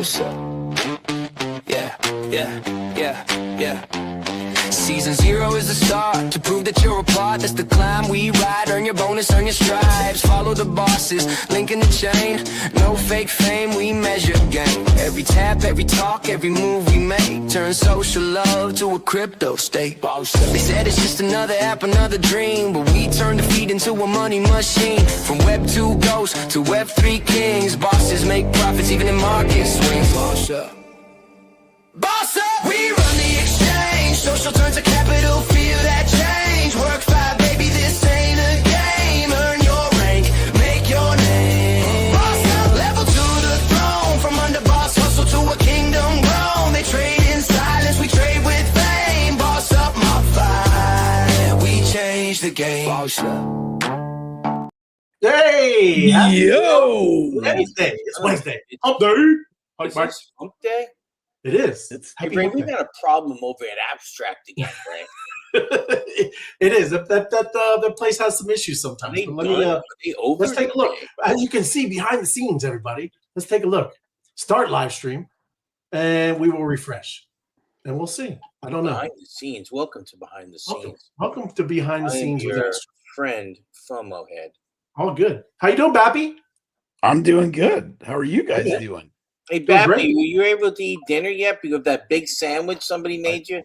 closer. Yeah, yeah, yeah, yeah. Season 0 is the start, to prove that you're a part. That's the climb we ride, earn your bonus, earn your stripes. Follow the bosses, link in the chain. No fake fame, we measure game. Every tap, every talk, every move we make. Turn social love to a crypto state. They said it's just another app, another dream, but we turn defeat into a money machine. From Web 2 ghosts to Web 3 kings. Bosses make profits even in market swings. Boss up. Boss up! We run the exchange. Social turns to capital, feel that change. Work 5, baby, this ain't a game. Earn your rank, make your name. Boss up, level to the throne. From under boss hustle to a kingdom grown. They trade in silence, we trade with fame. Boss up, my fight. We change the game. Boss up. Hey! Yo! Wednesday. It's Wednesday. Hump day. Hump day? It is. Hey, Ray, we've got a problem over at Abstract again, Ray. It is. That place has some issues sometimes. But let's take a look. As you can see behind the scenes, everybody, let's take a look. Start live stream, and we will refresh, and we'll see. I don't know. Behind the scenes. Welcome to Behind the Scenes. Welcome to Behind the Scenes with your Extra. friend FOMO Head. All good. How you doing, Bappy? I'm doing good. How are you guys doing? Hey, Bappy, were you able to eat dinner yet? Because of that big sandwich somebody made you?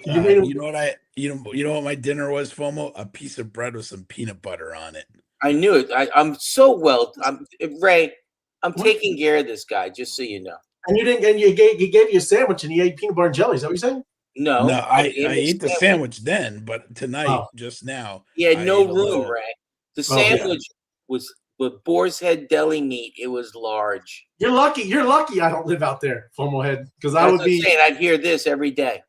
You know what my dinner was, FOMO? A piece of bread with some peanut butter on it. I knew it. I'm so well. Ray, I'm taking care of this guy, just so you know. And you didn't. And he gave you a sandwich, and you ate peanut butter and jelly. Is that what you're saying? No, I ate the sandwich then, but tonight, just now, he had no room, Ray. The sandwich was with boar's head deli meat. It was large. You're lucky. You're lucky. I don't live out there, FOMO Head, because I would be saying I'd hear this every day.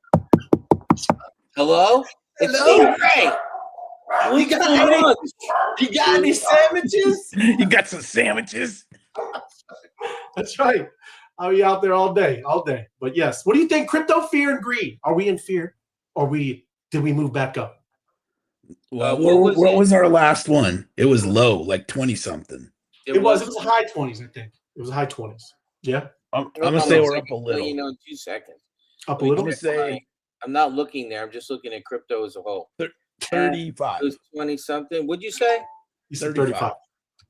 Hello? Hello? It's Ray. You got any sandwiches? You got some sandwiches? That's right. I'll be out there all day. But yes, what do you think? Crypto, fear, and greed. Are we in fear? Or did we move back up? Well, what was our last one? It was low, like 20 something. It was high 20s, I think. It was high 20s. Yeah. I'm gonna say we're up a little. You know, 2 seconds. Up a little. I'm not looking there. I'm just looking at crypto as a whole. 35. It was 20 something. What'd you say? You said 35.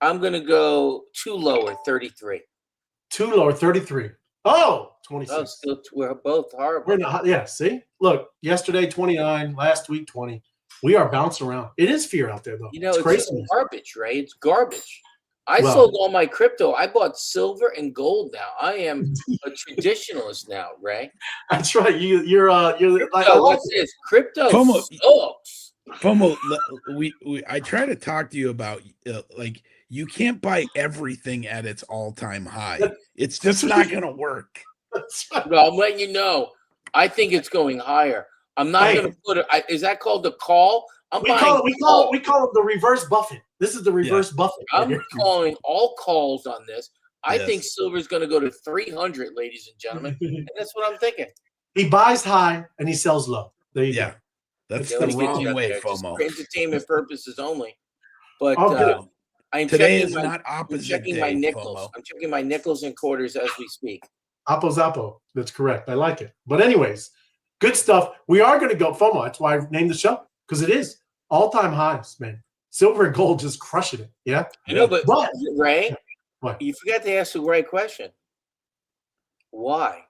I'm gonna go 2 lower, 33. 2 lower, 33. Oh, 26. Oh, still, we're both horrible. We're not. Yeah. See, look. Yesterday 29. Last week 20. We are bouncing around. It is fear out there, though. You know, it's crazy. Garbage, Ray. It's garbage. I sold all my crypto. I bought silver and gold now. I am a traditionalist now, Ray. That's right. You're like, what's this? Crypto sucks. FOMO, I try to talk to you about like you can't buy everything at its all-time high. It's just not going to work. No, I'm letting you know. I think it's going higher. I'm not going to put it. Is that called the call? We call it the reverse Buffett. This is the reverse Buffett. I'm calling all calls on this. I think silver is going to go to 300, ladies and gentlemen, and that's what I'm thinking. He buys high and he sells low. There you go. That's the wrong way, FOMO. For entertainment purposes only. But today is not opposite. I'm checking my nickels. FOMO. I'm checking my nickels and quarters as we speak. Oppo Zappo. That's correct. I like it. But anyways, good stuff. We are going to go FOMO. That's why I named the show, because it is all-time highs, man. Silver and gold just crushing it. Yeah. I know, but Ray, what? You forgot to ask the right question. Why?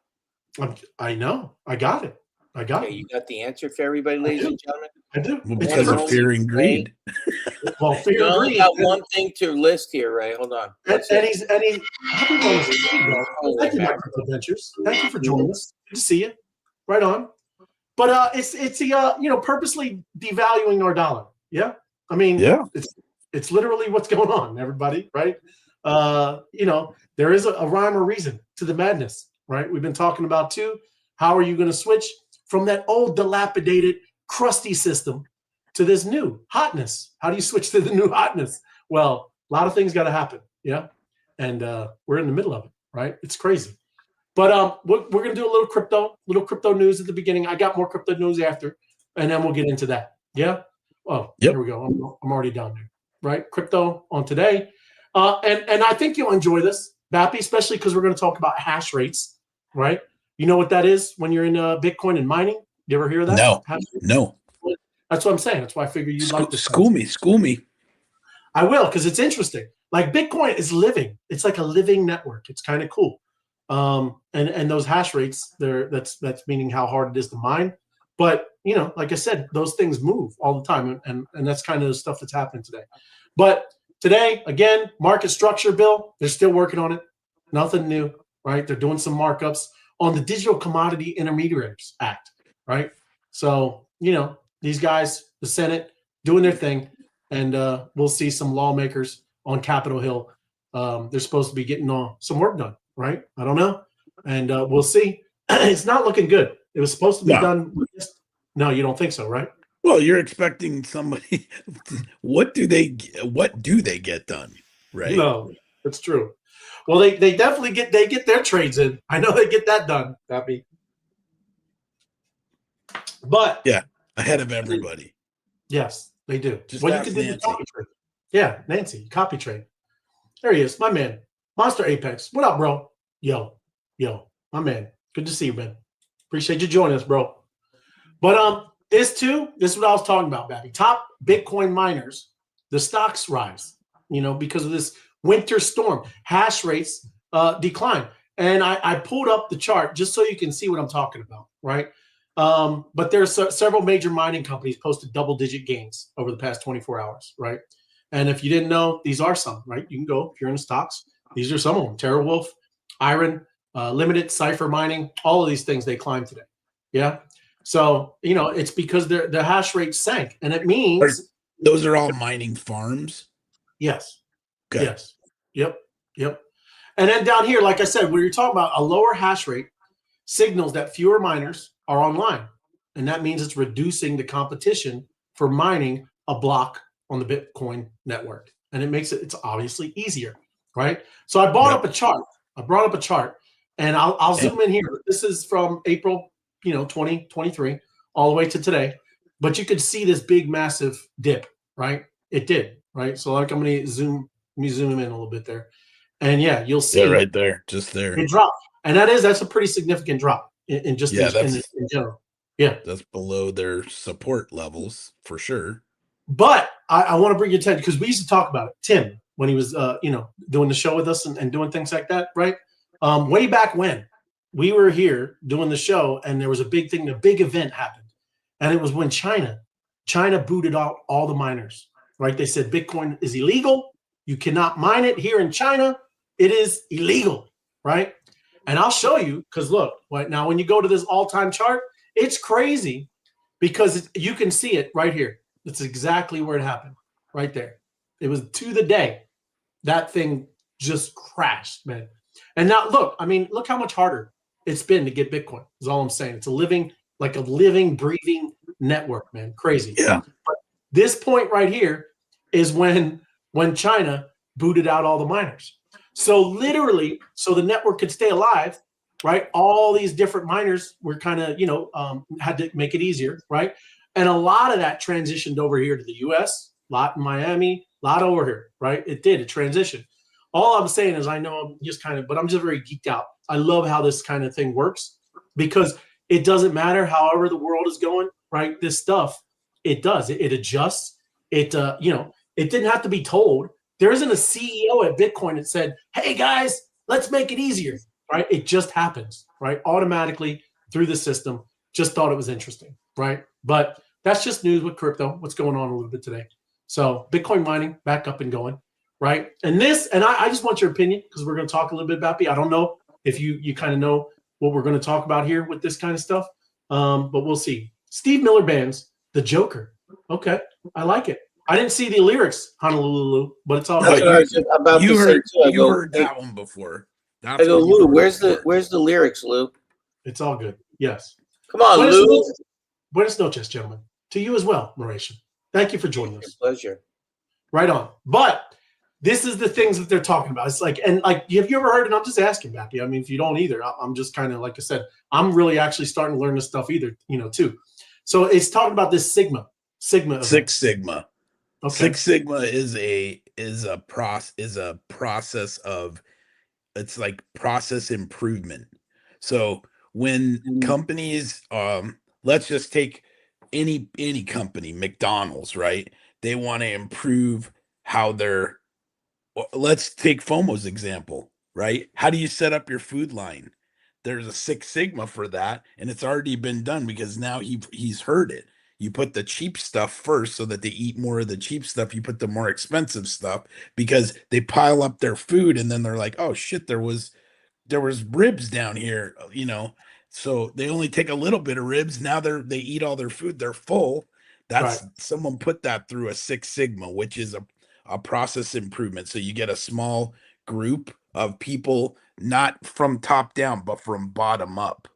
I know. I got it. You got the answer for everybody, ladies and gentlemen? I do. Well, because of fear and greed. Well, fear and greed. I got one thing to list here, Ray. Hold on. Thank you, Micro Ventures. Thank you for joining us. Good to see you. Right on. But it's purposely devaluing our dollar. Yeah. I mean, it's literally what's going on, everybody, right? There is a rhyme or reason to the madness, right? We've been talking about too. How are you going to switch from that old dilapidated, crusty system to this new hotness? How do you switch to the new hotness? Well, a lot of things got to happen, yeah? And we're in the middle of it, right? It's crazy. But we're going to do a little crypto news at the beginning. I got more crypto news after, and then we'll get into that. Yeah? Oh, There we go. I'm already down there, right? Crypto on today. And I think you'll enjoy this. Bappy, especially because we're going to talk about hash rates, right? You know what that is when you're in Bitcoin and mining? You ever hear of that? No. That's what I'm saying. That's why I figured you'd like this. School me. I will, because it's interesting. Like Bitcoin is living. It's like a living network. It's kind of cool. And those hash rates, that's meaning how hard it is to mine. But like I said, those things move all the time, and that's kind of the stuff that's happening today. But today, again, market structure bill, they're still working on it. Nothing new, right? They're doing some markups on the Digital Commodity Intermediaries Act, right? So, these guys, the Senate, doing their thing, and we'll see some lawmakers on Capitol Hill. They're supposed to be getting some work done, right? I don't know. And we'll see. It's not looking good. It was supposed to be done with this. No, you don't think so, right? Well, you're expecting somebody. What do they get done, right? No, that's true. Well, they definitely get their trades in. I know they get that done, Pappy. But yeah, ahead of everybody. Yes, they do. Just well, you can do the copy trade. Yeah, Nancy, copy trade. There he is, my man. Monster Apex. What up, bro? Yo, my man. Good to see you, man. Appreciate you joining us, bro. But this is what I was talking about, Babby. Top Bitcoin miners, the stocks rise, because of this winter storm. Hash rates decline. And I pulled up the chart just so you can see what I'm talking about, right? But there's several major mining companies posted double-digit gains over the past 24 hours, right? And if you didn't know, these are some, right? You can go, if you're in the stocks, these are some of them. TerraWolf, Iron, Limited, Cypher Mining, all of these things, they climbed today. Yeah. So, it's because the hash rate sank. And it means those are all mining farms. Yes. Okay. Yes. Yep. And then down here, like I said, when you're talking about a lower hash rate signals that fewer miners are online. And that means it's reducing the competition for mining a block on the Bitcoin network. And it makes it's obviously easier, right? So I brought up a chart. And I'll zoom in here. This is from April, 2023 all the way to today. But you could see this big, massive dip, right? It did, right? So like I'm going to zoom in a little bit there. And yeah, you'll see. Yeah, right there, just there. It dropped. And that's a pretty significant drop in general. Yeah. That's below their support levels for sure. But I want to bring your attention because we used to talk about it. Tim, when he was, doing the show with us and doing things like that, right? Way back when we were here doing the show and there was a big thing, a big event happened. And it was when China booted out all the miners, right? They said Bitcoin is illegal. You cannot mine it here in China. It is illegal, right? And I'll show you because look, right now when you go to this all-time chart, it's crazy because you can see it right here. That's exactly where it happened, right there. It was to the day that thing just crashed, man. And now look how much harder it's been to get Bitcoin. Is all I'm saying. It's a living, breathing network, man. Crazy. Yeah. But this point right here is when China booted out all the miners. So literally, so the network could stay alive, right? All these different miners were kind of, had to make it easier, right? And a lot of that transitioned over here to the US, a lot in Miami, a lot over here, right? It transitioned. All I'm saying is I know I'm just but I'm just very geeked out. I love how this kind of thing works because it doesn't matter however the world is going, right? This stuff, it does. It adjusts. It didn't have to be told. There isn't a CEO at Bitcoin that said, hey, guys, let's make it easier, right? It just happens, right? Automatically through the system. Just thought it was interesting, right? But that's just news with crypto, what's going on a little bit today. So Bitcoin mining back up and going, right? And I just want your opinion because we're going to talk a little bit about it. I don't know if you kind of know what we're going to talk about here with this kind of stuff, but we'll see. Steve Miller Band's The Joker. Okay, I like it. I didn't see the lyrics, Honolulu, but it's all good. You heard that one before. I go, Lou, where's the lyrics, Lou? It's all good. Yes. Come on, Lou. Buenas noches, gentlemen. To you as well, Mauricio. Thank you for joining us. Pleasure. Right on. But this is the things that they're talking about. It's have you ever heard, and I'm just asking, Bappy. I mean, if you don't either, I'm just kind of, like I said, I'm really actually starting to learn this stuff too. So it's talking about this Sigma. Six Sigma. Okay. Six Sigma is a process of it's like process improvement. So when companies, let's just take any company, McDonald's, right? They want to improve how they're, let's take FOMO's example, right? How do you set up your food line? There's a Six Sigma for that, and it's already been done because now he's heard it. You put the cheap stuff first so that they eat more of the cheap stuff. You put the more expensive stuff because they pile up their food and then they're like, oh shit, there was ribs down here, so they only take a little bit of ribs. Now they eat all their food, they're full. That's right. Someone put that through a Six Sigma, which is a process improvement. So you get a small group of people, not from top down, but from bottom up.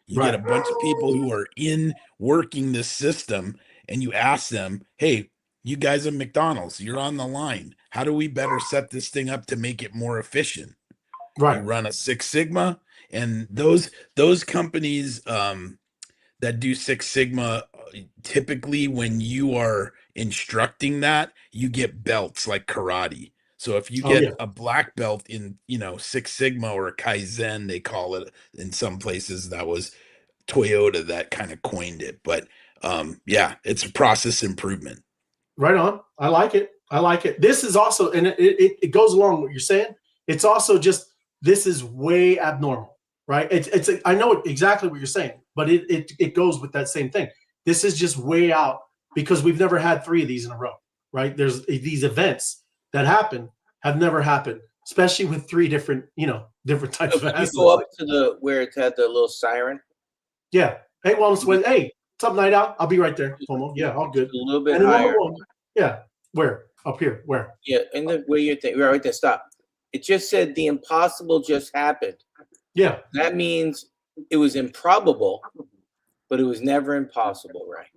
You get a bunch of people who are in working this system, and you ask them, hey, you guys at McDonald's, you're on the line. How do we better set this thing up to make it more efficient? Right. You run a Six Sigma, and those companies that do Six Sigma, typically when you are instructing that, you get belts like karate. So if you get a black belt in, Six Sigma or a Kaizen, they call it in some places. That was Toyota that kind of coined it. But it's a process improvement. Right on. I like it. This is also, and it goes along with what you're saying. It's also just, this is way abnormal, right? It's I know exactly what you're saying, but it goes with that same thing. This is just way out because we've never had 3 of these in a row, right? There's these events that have never happened, especially with 3 different types of assets. You go up to where it had the little siren. Yeah. Hey, what's up, Night Owl? I'll be right there, FOMO. Yeah, all good. A little bit higher. Yeah. Where? Up here. Where? Yeah, in the where you're thinking. Right there. Stop. It just said the impossible just happened. Yeah. That means it was improbable, but it was never impossible, right?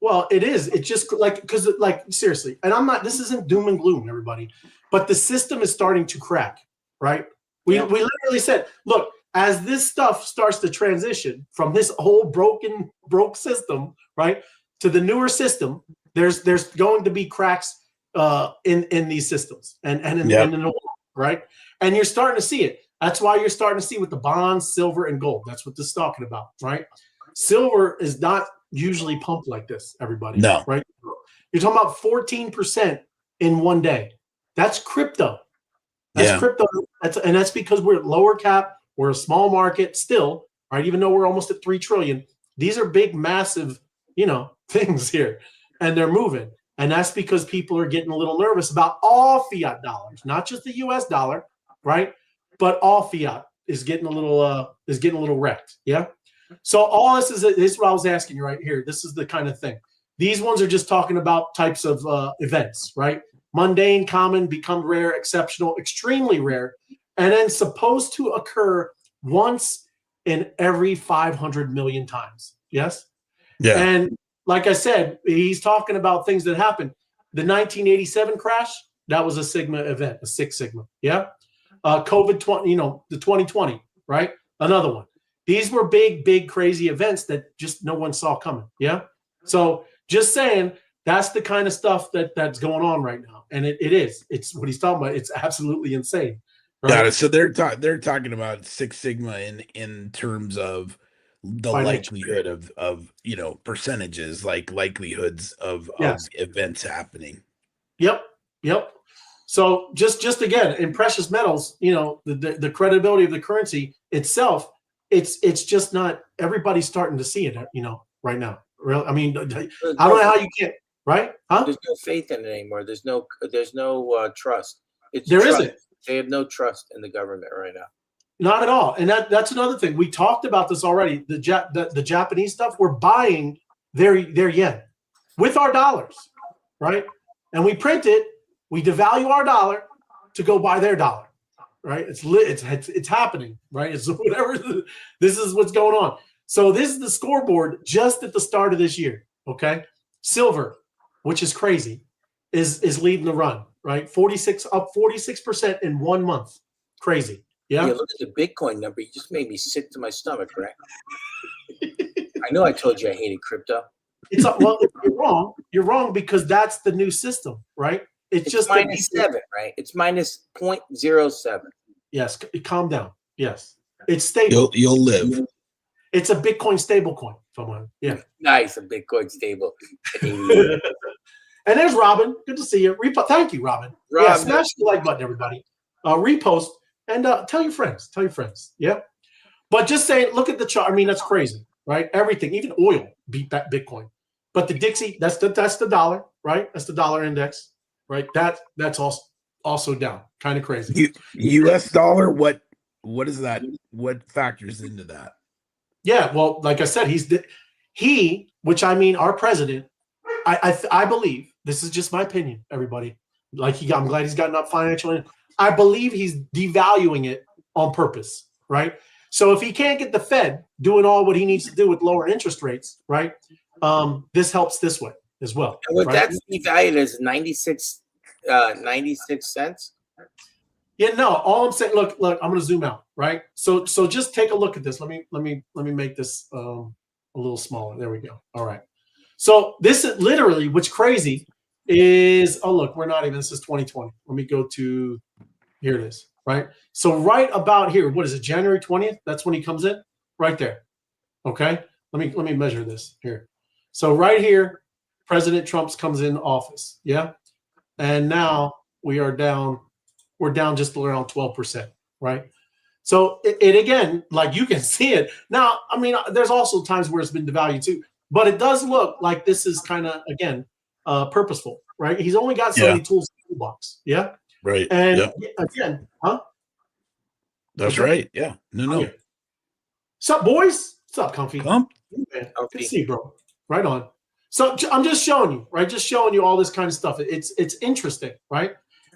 Well, it is. It's just because seriously, and this isn't doom and gloom, everybody, but the system is starting to crack, right? We literally said, look, as this stuff starts to transition from this whole broke system, right, to the newer system, there's going to be cracks in these systems and in the world. Right. And you're starting to see it. That's why you're starting to see with the bonds, silver, and gold. That's what this is talking about. Right. Silver is not usually pumped like this, everybody. No. Right. You're talking about 14% in one day. That's crypto. That's crypto. That's because we're lower cap. We're a small market still. Right. Even though we're almost at 3 trillion. These are big, massive, things here. And they're moving. And that's because people are getting a little nervous about all fiat dollars, not just the US dollar, right? But all fiat is getting a little wrecked. Yeah. So all this is what I was asking you right here. This is the kind of thing. These ones are just talking about types of events, right? Mundane, common, become rare, exceptional, extremely rare, and then supposed to occur once in every 500 million times. Yes. Yeah. And like I said, he's talking about things that happened. The 1987 crash, that was a Sigma event, a Six Sigma. Yeah. COVID 20, the 2020, right? Another one. These were big, crazy events that just no one saw coming. Yeah. So just saying, that's the kind of stuff that's going on right now. And it is. It's what he's talking about. It's absolutely insane. Right? Got it. So they're talking about Six Sigma in terms of the likelihood of percentages, like likelihoods of events happening. Yep. So just again, in precious metals, the credibility of the currency itself, it's just not, everybody's starting to see it, right now. Really, I mean, I don't know how you can't, right? Huh? There's no faith in it anymore. There's no trust. There isn't. They have no trust in the government right now. Not at all. And that's another thing. We talked about this already. The Japanese stuff, we're buying their yen with our dollars, right? And we print it, we devalue our dollar to go buy their dollar, right? It's happening, right? It's whatever. This is what's going on. So this is the scoreboard just at the start of this year, okay? Silver, which is crazy, is leading the run, right? up 46% in 1 month. Crazy. Yeah, look at the Bitcoin number. You just made me sick to my stomach, right? I know I told you I hated crypto. You're wrong because that's the new system, right? It's just -7, right? It's -0.07. Yes, calm down. Yes, it's stable. You'll live. It's a Bitcoin stablecoin. Someone, yeah. Nice, a Bitcoin stable. And there's Robin. Good to see you. Thank you, Robin. Yeah, smash the like button, everybody. Repost and tell your friends. Tell your friends. Yeah. But just saying, look at the chart. I mean, that's crazy, right? Everything, even oil, beat that Bitcoin. But the Dixie, that's the dollar, right? That's the dollar index, right? That's also down. Kind of crazy. U.S. dollar. What is that? What factors into that? Yeah. Well, like I said, which I mean, our president. I believe, this is just my opinion, everybody. I'm glad he's gotten up financial. I believe he's devaluing it on purpose, right? So if he can't get the Fed doing all what he needs to do with lower interest rates, right? This helps this way as well. And what right? that's devalued as 96 cents. Yeah, no. All I'm saying, look, I'm going to zoom out, right? So just take a look at this. Let me make this a little smaller. There we go. All right. So this is literally, what's crazy is, oh, look, we're not even, this is 2020. Let me go to, here it is, right? So right about here, what is it, January 20th? That's when he comes in, right there, okay? Let me measure this here. So right here, President Trump comes in office, yeah? And now we're down just around 12%, right? So it again, like you can see it. Now, I mean, there's also times where it's been devalued too. But it does look like this is kind of, again, purposeful, right? He's only got so many tools in the toolbox, yeah? Right. And again, huh? That's right. Yeah. No. What's up, boys? What's up, Comfy? Comp? Good to see you, bro. Right on. So I'm just showing you, right? Just showing you all this kind of stuff. It's interesting, right?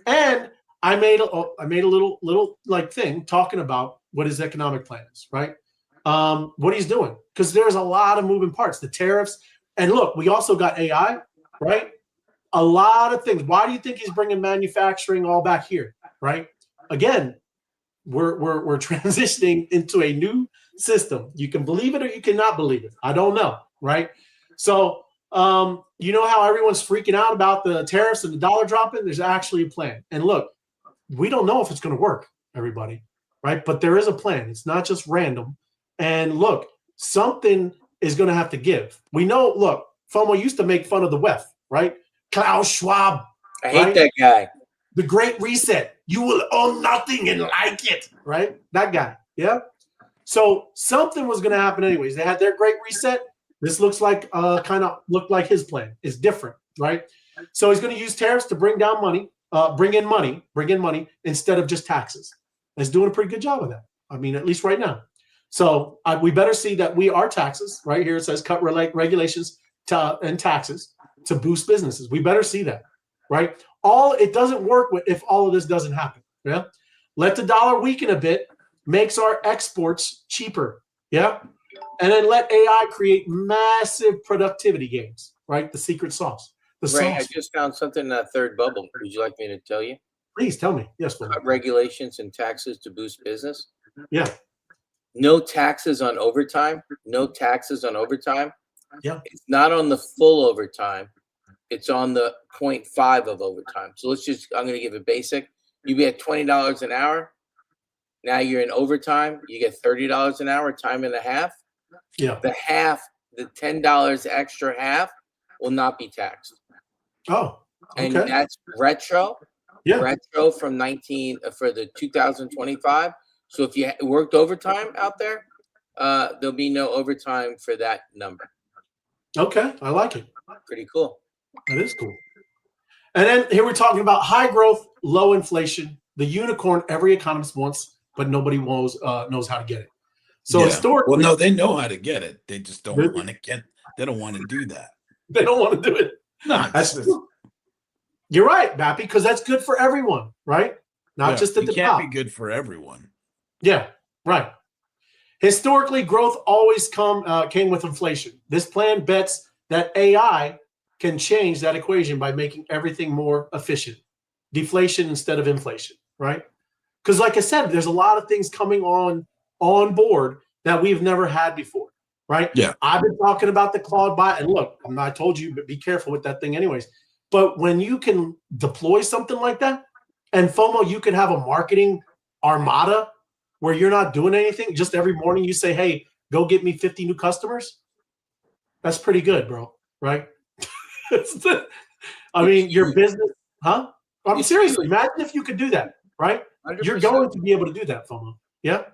And I made a little like thing talking about what his economic plan is, right? What he's doing, because there's a lot of moving parts, the tariffs, and look, we also got AI, right? A lot of things. Why do you think he's bringing manufacturing all back here, right? Again, we're transitioning into a new system. You can believe it or you cannot believe it. I don't know, right? So you know how everyone's freaking out about the tariffs and the dollar dropping? There's actually a plan. And look, we don't know if it's going to work, everybody, right? But there is a plan. It's not just random. And look, something is going to have to give. We know, look, FOMO used to make fun of the WEF, right? Klaus Schwab. I hate that guy. The Great Reset. You will own nothing and like it, right? That guy, yeah? So something was going to happen anyways. They had their Great Reset. This looks like, kind of looked like his plan. It's different, right? So he's going to use tariffs to bring down money, bring in money instead of just taxes. And he's doing a pretty good job of that. I mean, at least right now. So we better see that our taxes, right here it says cut regulations and taxes to boost businesses. We better see that, right? It doesn't work if all of this doesn't happen, yeah? Let the dollar weaken a bit, makes our exports cheaper, yeah? And then let AI create massive productivity gains, right? The secret sauce. Right, I just found something in that third bubble. Would you like me to tell you? Please tell me. Yes, please. Regulations and taxes to boost business. Yeah. No taxes on overtime. No taxes on overtime. Yeah. It's not on the full overtime. It's on the 0.5 of overtime. So I'm going to give a basic. You get $20 an hour. Now you're in overtime. You get $30 an hour, time and a half. Yeah. The $10 extra half will not be taxed. Oh, okay. And that's retro. Yeah. Retro from for the 2025. So if you worked overtime out there, there'll be no overtime for that number. Okay, I like it. Pretty cool. That is cool. And then here we're talking about high growth, low inflation, the unicorn every economist wants, but nobody knows how to get it. So historically, well, no, they know how to get it. They just don't want to get. They don't want to do that. They don't want to do it. No, you're right, Bappy, because that's good for everyone, right? Not just at the top. It can't be good for everyone. Yeah, right. Historically, growth always came with inflation. This plan bets that AI can change that equation by making everything more efficient. Deflation instead of inflation, right? Because like I said, there's a lot of things coming on board that we've never had before, right? Yeah. I've been talking about the Claude bot, and look, I told you, but be careful with that thing anyways. But when you can deploy something like that, and FOMO, you can have a marketing armada where you're not doing anything. Just every morning you say, hey, go get me 50 new customers. That's pretty good, bro. Right? I mean, your business, huh? I'm seriously, imagine if you could do that, right? 100%. You're going to be able to do that, FOMO. Yeah.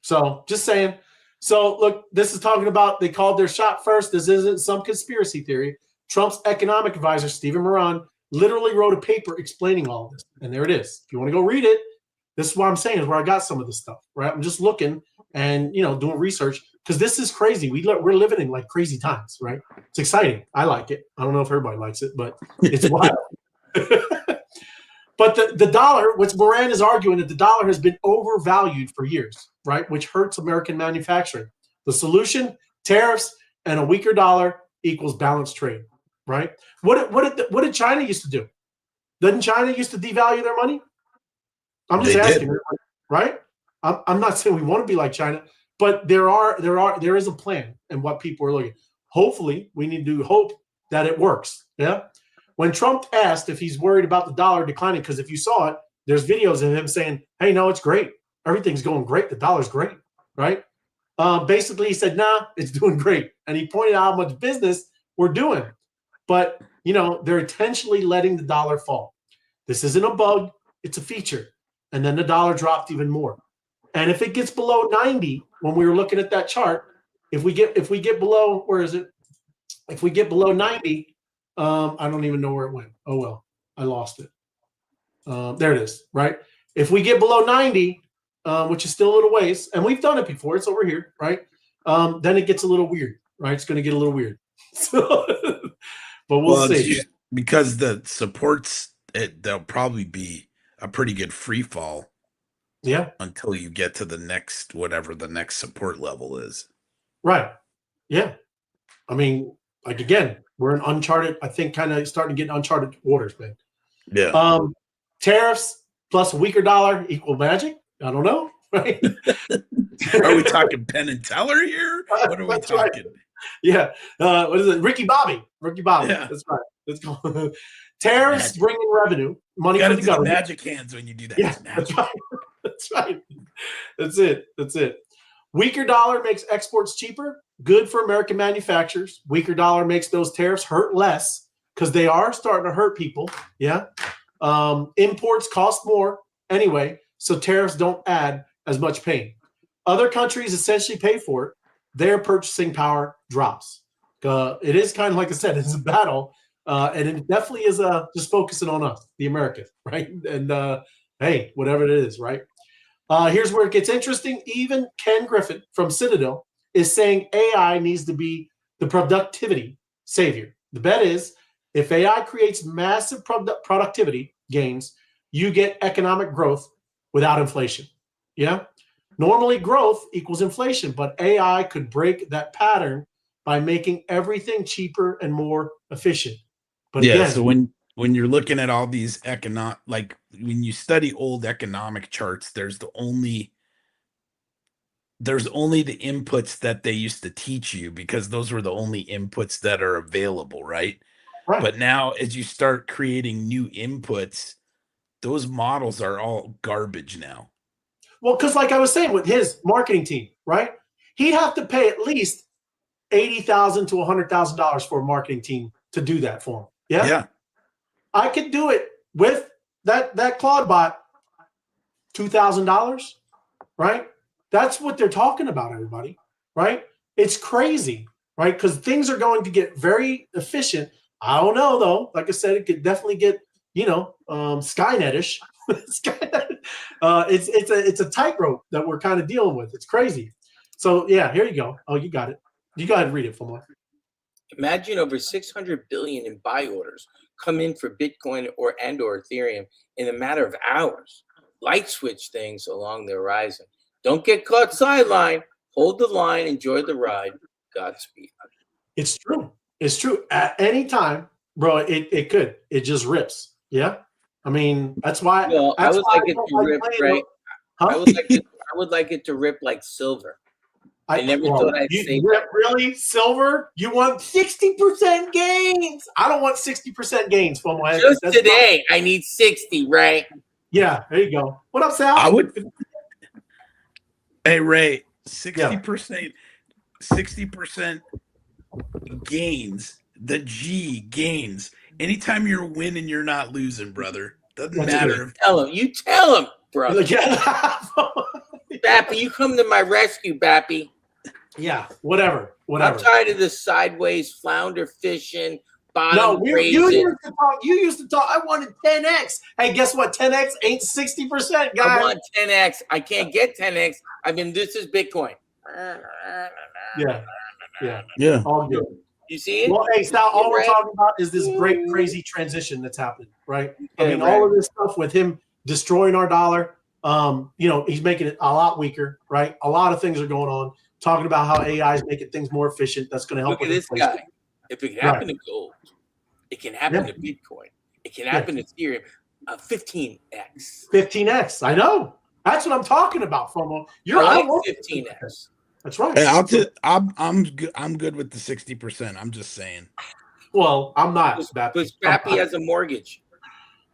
So just saying. So look, this is talking about they called their shot first. This isn't some conspiracy theory. Trump's economic advisor, Stephen Moran, literally wrote a paper explaining all of this. And there it is. If you want to go read it, this is what I'm saying is where I got some of this stuff, right? I'm just looking and, doing research because this is crazy. We're living in like crazy times, right? It's exciting. I like it. I don't know if everybody likes it, but it's wild. But the dollar, which Moran is arguing that the dollar has been overvalued for years, right? Which hurts American manufacturing. The solution, tariffs and a weaker dollar equals balanced trade, right? What did China used to do? Doesn't China used to devalue their money? I'm just asking, right? I'm not saying we want to be like China, but there is a plan and what people are looking. Hopefully, we need to hope that it works. Yeah. When Trump asked if he's worried about the dollar declining, because if you saw it, there's videos of him saying, hey, no, it's great. Everything's going great. The dollar's great, right? Basically, he said, nah, it's doing great. And he pointed out how much business we're doing. But, they're intentionally letting the dollar fall. This isn't a bug. It's a feature. And then the dollar dropped even more. And if it gets below 90, when we were looking at that chart, if we get below, where is it? If we get below 90, I don't even know where it went. Oh, well, I lost it. There it is, right? If we get below 90, which is still a little ways, and we've done it before, it's over here, right? Then it gets a little weird, right? It's going to get a little weird. So, but we'll see. Because the supports, there'll probably be a pretty good free fall. Yeah. Until you get to the next, whatever the next support level is. Right. Yeah. I mean, like, again, we're in uncharted, I think, kind of starting to get uncharted waters, man. Yeah. Tariffs plus a weaker dollar equal magic? I don't know. Right? Are we talking Penn and Teller here? What are we talking? Right. Yeah. What is it? Ricky Bobby. Yeah. That's right. Let's go. Tariffs bring in revenue, money for the government. Magic hands when you do that. Yeah, that's right. That's right. That's it. Weaker dollar makes exports cheaper. Good for American manufacturers. Weaker dollar makes those tariffs hurt less because they are starting to hurt people. Yeah. Imports cost more anyway, so tariffs don't add as much pain. Other countries essentially pay for it. Their purchasing power drops. It is kind of like I said, it's a battle, and it definitely is just focusing on us, the Americans, right? And hey, whatever it is, right? Here's where it gets interesting. Even Ken Griffin from Citadel is saying AI needs to be the productivity savior. The bet is if AI creates massive productivity gains, you get economic growth without inflation. Yeah. Normally growth equals inflation, but AI could break that pattern by making everything cheaper and more efficient. But yeah, again, so when you're looking at all these like when you study old economic charts, there's only the inputs that they used to teach you because those were the only inputs that are available, right? Right. But now as you start creating new inputs, those models are all garbage now. Well, because like I was saying with his marketing team, right? He'd have to pay at least $80,000 to $100,000 for a marketing team to do that for him. Yeah. Yeah. I could do it with that Claude bot, $2,000, right? That's what they're talking about, everybody, right? It's crazy, right? Because things are going to get very efficient. I don't know, though. Like I said, it could definitely get, Skynet-ish. It's a tightrope that we're kind of dealing with. It's crazy. So, yeah, here you go. Oh, you got it. You go ahead and read it, Fomar. Imagine over 600 billion in buy orders come in for Bitcoin or Ethereum in a matter of hours. Light switch things along the horizon. Don't get caught sideline. Hold the line. Enjoy the ride. Godspeed. It's true. It's true. At any time, bro, it could. It just rips. Yeah. I mean, that's why. Well, I would like it to rip, right? Huh? I would like it to rip like silver. I never thought I'd say that. Really? Silver? You want 60% gains? I don't want 60% gains, FOMO. Just today, I need 60, right? Yeah, there you go. What up, Sal? I would. Hey Ray, 60%, 60% gains. The G gains. Anytime you're winning, you're not losing, brother. Doesn't matter. You tell him, brother. Yeah. Bappy, you come to my rescue, Bappy. Yeah, whatever. I'm tired of this sideways flounder fishing. No, you used to talk. I wanted 10x. Hey, guess what? 10x ain't 60%, guys. I want 10x. I can't get 10x. This is Bitcoin. Yeah. All good. You see it? Well, hey, Sal, all we're talking about is this great, crazy transition that's happening, right? All of this stuff with him destroying our dollar. He's making it a lot weaker, right? A lot of things are going on. Talking about how AI is making things more efficient. That's going to help. Look at this guy. If it can happen to gold, it can happen to Bitcoin. It can happen to Ethereum. 15x. 15x. I know. That's what I'm talking about, FOMO. I like 15x. That's right. Hey, I'm good with the 60%. I'm just saying. Well, I'm not. Because Bappy has a mortgage.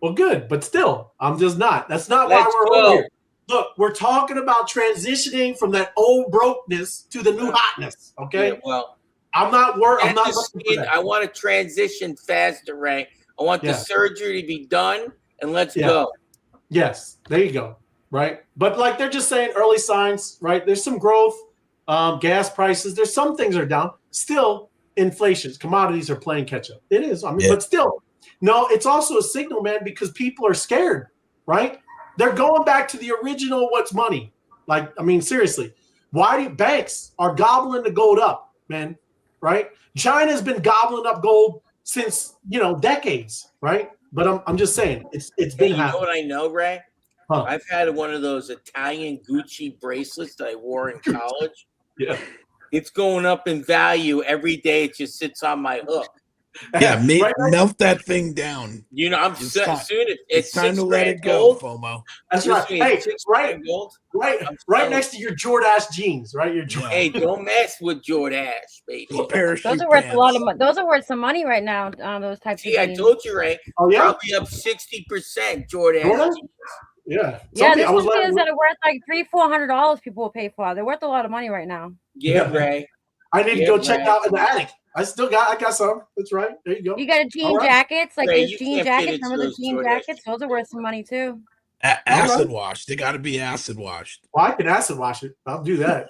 Well, good, but still, I'm just not. That's not why we're over here. Look, we're talking about transitioning from that old brokenness to the new hotness. Okay. Yeah, well, I'm not worried. I'm not. I want to transition faster, Ray. I want the surgery to be done, and let's go. Yes, there you go. Right, but like they're just saying, early signs. Right, there's some growth. Gas prices. There's some things are down. Still, inflation. Commodities are playing catch up. It is. But still, no. It's also a signal, man, because people are scared. Right. They're going back to the original what's money. Like, seriously, why do banks are gobbling the gold up, man? Right? China's been gobbling up gold since, decades, right? But I'm just saying, it's been happening. You know what I know, Ray? Huh. I've had one of those Italian Gucci bracelets that I wore in college. Yeah. It's going up in value every day. It just sits on my hook. Yeah, melt that thing down. It's time to let it go, FOMO. That's right. Hey, right next to your Jordache jeans, right? Hey, don't mess with Jordache, baby. Those are worth a lot of money. Those are worth some money right now. Those types of jeans. I told you, Ray. Oh yeah, probably up 60%. Jordache. Yeah. There's some jeans that are worth like $300-$400. People will pay for. They're worth a lot of money right now. Yeah, Ray. I need to go check out in the attic. I got some. That's right. There you go. You got jean jackets, like those jean jackets. Remember the jean jackets? Those are worth some money too. Acid wash. They got to be acid washed. Well, I can acid wash it. I'll do that.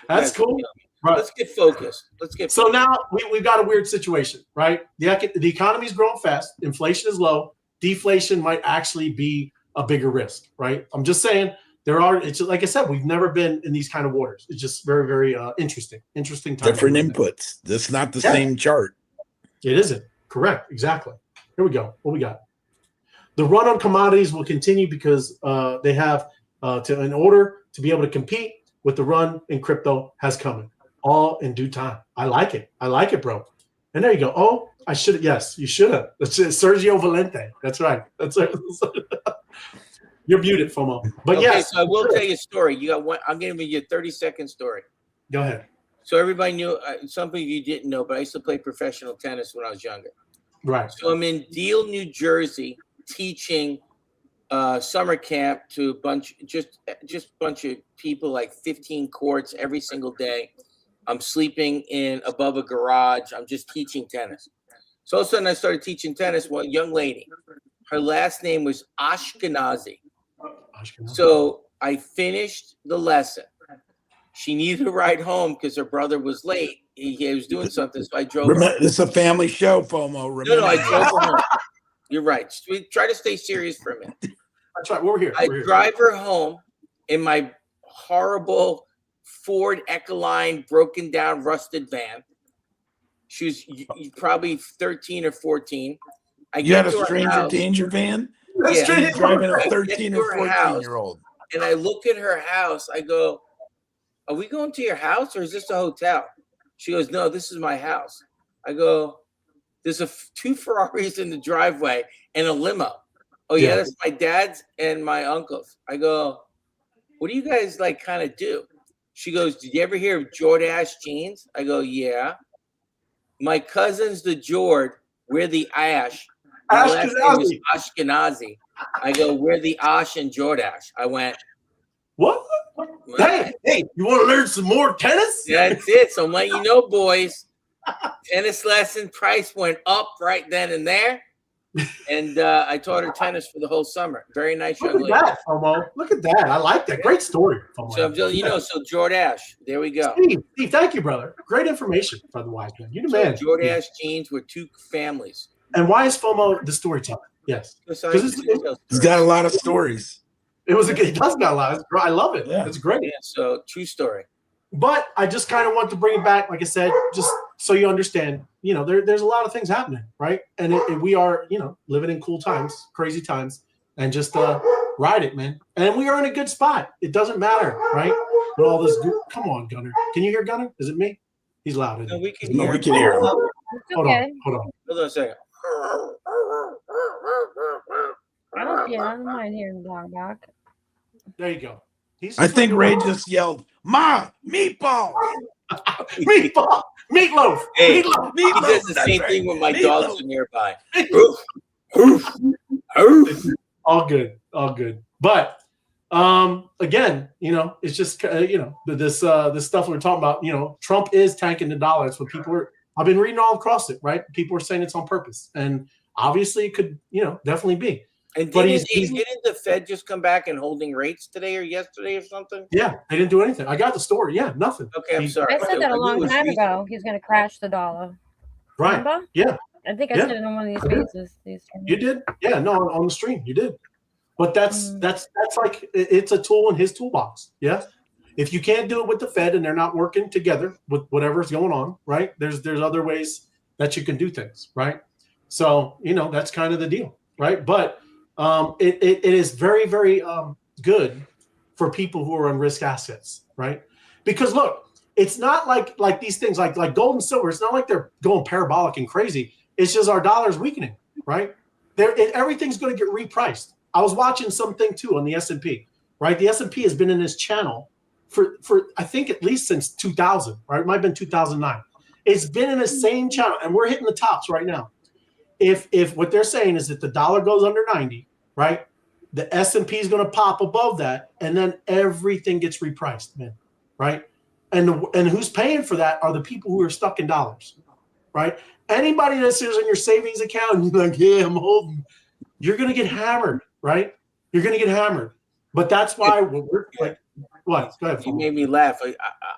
That's cool. Right. Let's get focused. So now we've got a weird situation, right? The economy's growing fast. Inflation is low. Deflation might actually be a bigger risk, right? I'm just saying. It's like I said, we've never been in these kind of waters. It's just very, very interesting time. Different inputs. That's not the same chart. It isn't. Correct. Exactly. Here we go. What we got? The run on commodities will continue because they have in order to be able to compete with the run in crypto has coming all in due time. I like it, bro. And there you go. Oh, I should have. Yes, you should have. That's Sergio Valente. That's right. That's right. You're muted, FOMO. But yes. So I will tell you a story. You got one. I'm giving you a 30-second story. Go ahead. So everybody knew, some of you didn't know, but I used to play professional tennis when I was younger. Right. So I'm in Deal, New Jersey, teaching summer camp to a bunch of people, like 15 courts every single day. I'm sleeping above a garage. I'm just teaching tennis. So all of a sudden I started teaching tennis. Well, a young lady, her last name was Ashkenazi. So I finished the lesson. She needed to ride home because her brother was late. He was doing something, so I drove her. It's a family show, FOMO. No, I drove her home. You're right. Try to stay serious for a minute. That's right. We're here. I drive her home in my horrible Ford Ecoline broken down rusted van. She was probably 13 or 14. You had a stranger danger van? Yeah, driving a 13 or 14-year-old. And I look at her house. I go, are we going to your house or is this a hotel? She goes, no, this is my house. I go, there's two Ferraris in the driveway and a limo. Oh, yeah, that's my dad's and my uncle's. I go, what do you guys kind of do? She goes, did you ever hear of Jordache jeans? I go, yeah. My cousins, the Jord, wear the Ash My last name is Ashkenazi. I go, we're the Ash and Jordash. I went, what? Hey, you want to learn some more tennis? That's it. So I'm letting you know, boys, tennis lesson price went up right then and there. And I taught her tennis for the whole summer. Very nice young lady. Look at that, FOMO. Look at that. I like that. Great story, FOMO. So I'm just, so Jordash, there we go. Steve, thank you, brother. Great information for the wise man. You the man. Jordash jeans were 2 families. And why is FOMO the storyteller? Yes. Because he's got a lot of stories. He does got a lot. I love it. Yeah. It's great. Yeah, so true story. But I just kind of want to bring it back, like I said, just so you understand, there's a lot of things happening, right? And we are, living in cool times, crazy times, and just ride it, man. And we are in a good spot. It doesn't matter, right? With all this, come on, Gunner. Can you hear Gunner? Is it me? He's loud. No, we can hear him. Hold on. Hold on a second. I don't mind hearing the dog bark. There you go. I think Ray just yelled, "Ma, meatball!" Meatball! Meatloaf! Hey, meatloaf! He does the same thing when my dogs are nearby. All good. But again, it's just this stuff we're talking about. Trump is tanking the dollar. It's what people are. I've been reading all across it. Right? People are saying it's on purpose, and obviously it could definitely be. And didn't the Fed just come back and holding rates today or yesterday or something? Yeah, they didn't do anything. I got the story. Yeah, nothing. Okay, I'm sorry. I said that a long time ago. He's going to crash the dollar. Right. Remember? Yeah. I think I said it in one of these spaces. You did? Yeah, no, on the stream, you did. But that's like it's a tool in his toolbox. Yeah. If you can't do it with the Fed and they're not working together with whatever's going on, right? There's other ways that you can do things, right? So that's kind of the deal, right? But it is very, very good for people who are on risk assets, right? Because look, it's not like these things like gold and silver. It's not like they're going parabolic and crazy. It's just our dollar's weakening, right? Everything's going to get repriced. I was watching something too on the S&P, right? The S&P has been in this channel for I think at least since 2000, right? It might have been 2009. It's been in the same channel, and we're hitting the tops right now. If what they're saying is that the dollar goes under 90, right, the S&P is going to pop above that, and then everything gets repriced, man, right? And who's paying for that are the people who are stuck in dollars, right? Anybody that sits in your savings account and you're like, yeah, I'm holding, you're going to get hammered, right? You're going to get hammered. But that's why we're like, what? Go ahead. You made me laugh.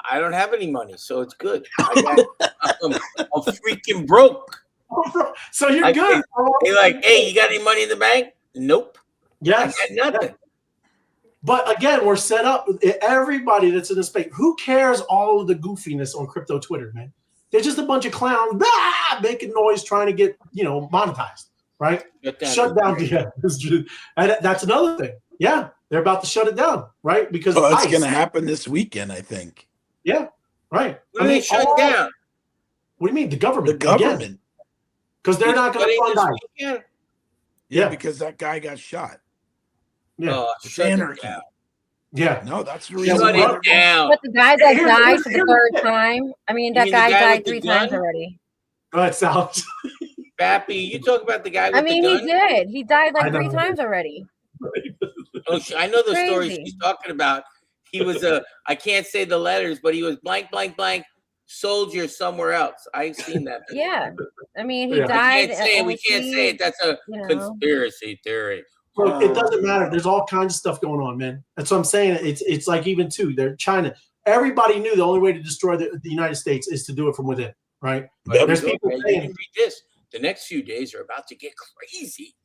I don't have any money, so it's good. I'm freaking broke. So you're good. They're like, hey, you got any money in the bank? Nope. Yes. I got nothing. But again, we're set up with everybody that's in the space. Who cares all of the goofiness on crypto Twitter, man? They're just a bunch of clowns making noise trying to get, monetized, right? Shut down. Yeah. And that's another thing. Yeah. They're about to shut it down, right? Because that's going to happen this weekend, I think. Yeah. Right. What do they shut down? What do you mean? The government. The government. Because they're not going to fund ICE. Yeah, because that guy got shot. Yeah. Shut it down. Yeah. No, that's the reason. Shut it down. But the guy that died for the third time, I mean, that guy died 3 times already. Go ahead, Sal. Bappy, you talk about the guy with the gun? He did. He died like 3 times already. Oh, I know the story she's talking about. He was I can't say the letters, but he was blank, blank, blank soldier somewhere else. I've seen that. Yeah. I mean, he died. We can't say it. That's a conspiracy theory. Well, it doesn't matter. There's all kinds of stuff going on, man. That's what I'm saying. It's like even too, they're China. Everybody knew the only way to destroy the United States is to do it from within, right? There's people saying, read this. The next few days are about to get crazy.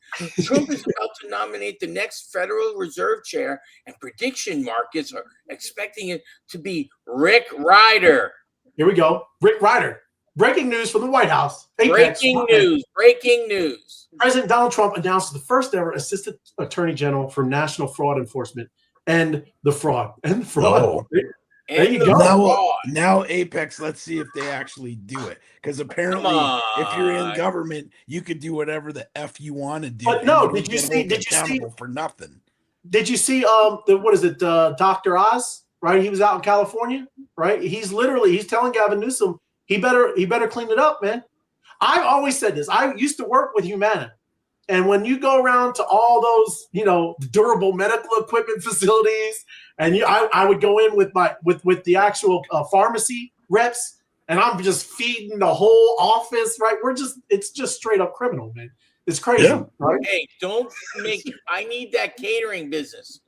Trump is about to nominate the next Federal Reserve chair, and prediction markets are expecting it to be Rick Ryder. Here we go. Rick Ryder. Breaking news from the White House. Breaking news. President Donald Trump announces the first ever Assistant Attorney General for National Fraud Enforcement and the fraud. Oh. There you go. Now Apex, let's see if they actually do it. Because apparently, if you're in government, you could do whatever the F you want to do. But no, did you see for nothing? Did you see what is it, Dr. Oz? Right? He was out in California, right? He's telling Gavin Newsom, he better clean it up, man. I've always said this. I used to work with Humana, And when you go around to all those, durable medical equipment facilities, and I would go in with with the actual pharmacy reps, and I'm just feeding the whole office, right? It's just straight up criminal, man. It's crazy, right? Hey, I need that catering business.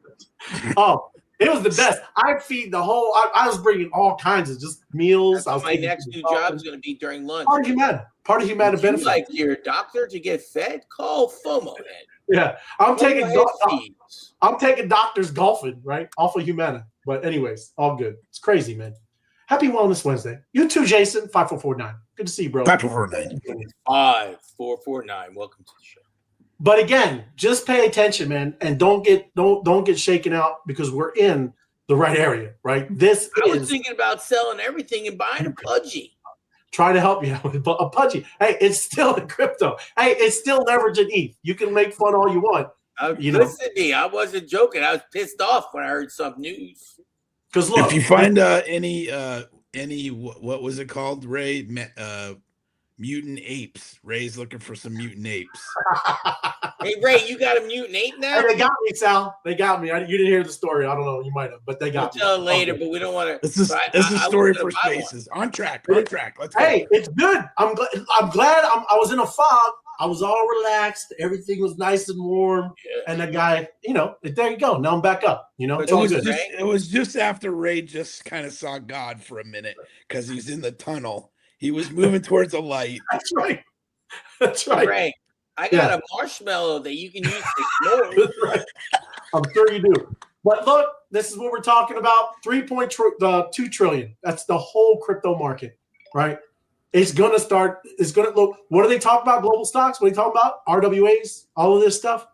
Oh, it was the best. I feed the whole. I was bringing all kinds of just meals. My next new job is going to be during lunch. Part of humana benefit. Like your doctor to get fed? Call FOMO, man. Yeah, I'm taking doctors golfing right off of humana. But anyways, all good. It's crazy, man. Happy Wellness Wednesday. You too, Jason. 5449. Good to see you, bro. 5449. 5449. Welcome to the show. But again, just pay attention, man, and don't get shaken out because we're in the right area, right? I was thinking about selling everything and buying a pudgy. Try to help you out with a pudgy. Hey, it's still in crypto. Hey, it's still leverage in ETH. You can make fun all you want. Listen to me. I wasn't joking. I was pissed off when I heard some news. Because look, if you find any what was it called, Ray? Mutant apes. Ray's looking for some mutant apes. Hey, Ray, you got a mutant ape now? Hey, they got me, Sal. They got me. You didn't hear the story. I don't know. You might have, but they got me. We'll tell later, but we don't want to. This is a story for Spaces. On track. Let's go. Hey, it's good. I'm glad. I was in a fog. I was all relaxed. Everything was nice and warm. Yeah. And the guy, there you go. Now I'm back up. It was just after Ray just kind of saw God for a minute because he's in the tunnel. He was moving towards a light. That's right. Ray, I got a marshmallow that you can use to ignore. Right. I'm sure you do. But look, this is what we're talking about. 3.2 trillion. That's the whole crypto market, right? It's going to start. It's going to look. What do they talk about? Global stocks? What are they talking about? RWAs? All of this stuff?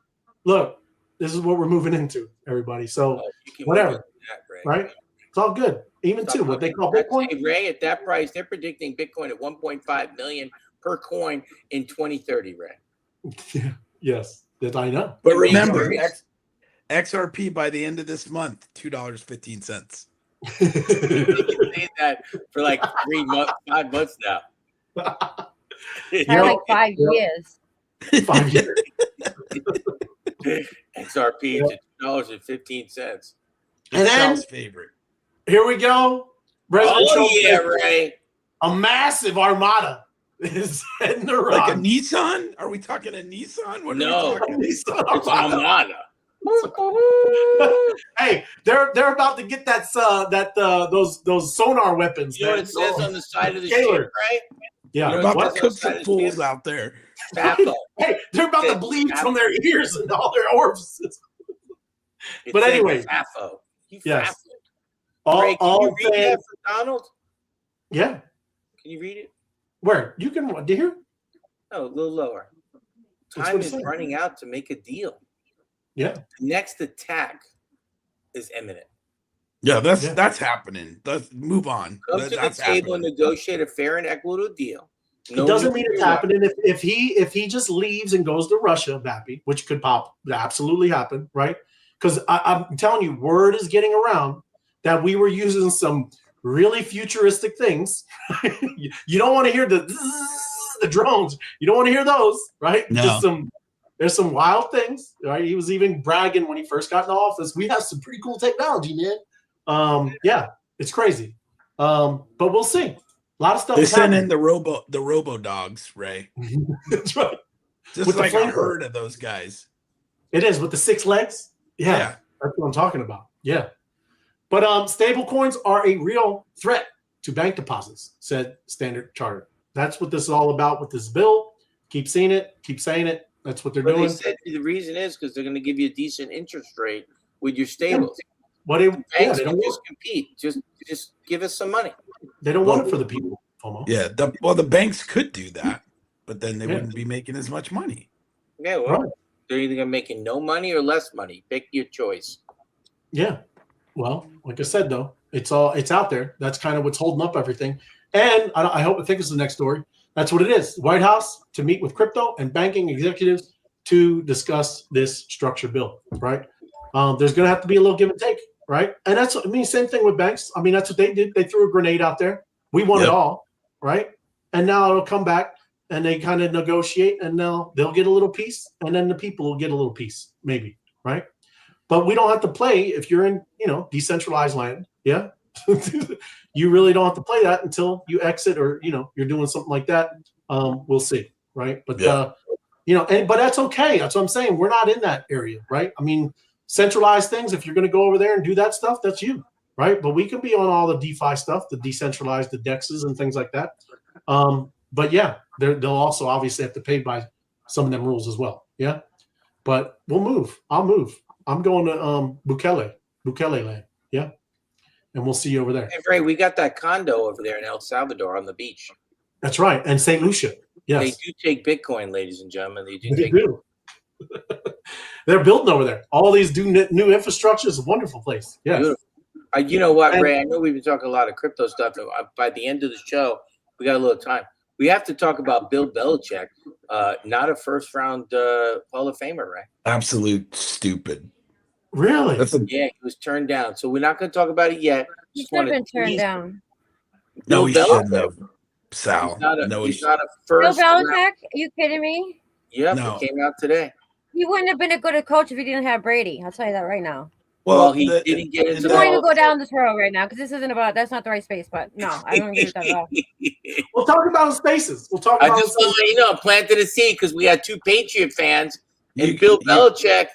Look, this is what we're moving into, everybody. So whatever, right? It's all good. Even what they call Bitcoin. Hey, Ray, at that price, they're predicting Bitcoin at 1.5 million per coin in 2030, Ray. Yes, that I know. But remember, XRP by the end of this month, $2.15. You've been saying that for like 5 months now. Like 5 years. 5 years. XRP to $2.15. And then favorite. Here we go. Ray. A massive armada is heading to run. Like a Nissan? Are we talking a Nissan? What no, are we talking? It's armada. Hey, they're about to get those sonar weapons. You know what it says on the side of the ship, right? Yeah, they're about to cook some fools out there. Hey, they're about to bleed from their ears and all their orifices. But anyway, yes. Ray, can you read that for Donald? Yeah. Can you read it? Where? You can do you hear? No, a little lower. Time is running out to make a deal. Yeah. The next attack is imminent. Yeah, that's happening. Let's move on. Come to the table and negotiate a fair and equitable deal. It doesn't mean it's happening. If he just leaves and goes to Russia, Vappy, which could absolutely happen, right? Because I'm telling you, word is getting around that we were using some really futuristic things. You don't want to hear the drones. You don't want to hear those, right? No. There's some wild things, right? He was even bragging when he first got in office. We have some pretty cool technology, man. Yeah, it's crazy. But we'll see. A lot of stuff. They sent in the robo dogs, Ray. That's right. Just with like a herd of those guys. It is with the 6 legs. Yeah, that's what I'm talking about. Yeah. But stablecoins are a real threat to bank deposits, said Standard Chartered. That's what this is all about with this bill. Keep seeing it. Keep saying it. That's what they're doing. They said the reason is because they're going to give you a decent interest rate with your stables. Yeah. Banks don't just compete. Just give us some money. They don't want it for the people. FOMO. Yeah. The banks could do that, but then they wouldn't be making as much money. Yeah. Well, they're either going to make no money or less money. Pick your choice. Yeah. Well, like I said, though, it's out there. That's kind of what's holding up everything. And I think it's the next story. That's what it is. White House to meet with crypto and banking executives to discuss this structure bill, right? There's going to have to be a little give and take, right? And same thing with banks. That's what they did. They threw a grenade out there. We won it all, right? And now it'll come back. and they kind of negotiate, and they'll get a little piece, and then the people will get a little piece, maybe, right? But we don't have to play if you're in, decentralized land. Yeah. You really don't have to play that until you exit or, you're doing something like that. We'll see. Right. But, but that's okay. That's what I'm saying. We're not in that area. Right. I mean, centralized things, if you're going to go over there and do that stuff, that's you. Right. But we can be on all the DeFi stuff, the decentralized, the DEXs and things like that. But yeah, they'll also obviously have to pay by some of them rules as well. Yeah. But we'll move. I'll move. I'm going to Bukele land. Yeah. And we'll see you over there. Hey, Ray, we got that condo over there in El Salvador on the beach. That's right. And St. Lucia. Yes. They do take Bitcoin, ladies and gentlemen. They do. They're building over there. All these new infrastructure is a wonderful place. Yes. You know what, Ray? I know we've been talking a lot of crypto stuff. By the end of the show, we got a little time. We have to talk about Bill Belichick, not a first-round Hall of Famer, right? Absolute stupid. Really? Yeah, he was turned down. So we're not going to talk about it yet. He should have been turned down. No, he shouldn't have. Sal. He's not a first. Bill Belichick? Are you kidding me? Yeah, it came out today. He wouldn't have been a good coach if he didn't have Brady. I'll tell you that right now. Well, he didn't get into. I'm going to go down this road right now because this isn't about. That's not the right space. But no, I don't agree with that at all. We'll talk about spaces. We'll talk. I just want to let you know, planted a seed because we had 2 Patriot fans and Bill Belichick.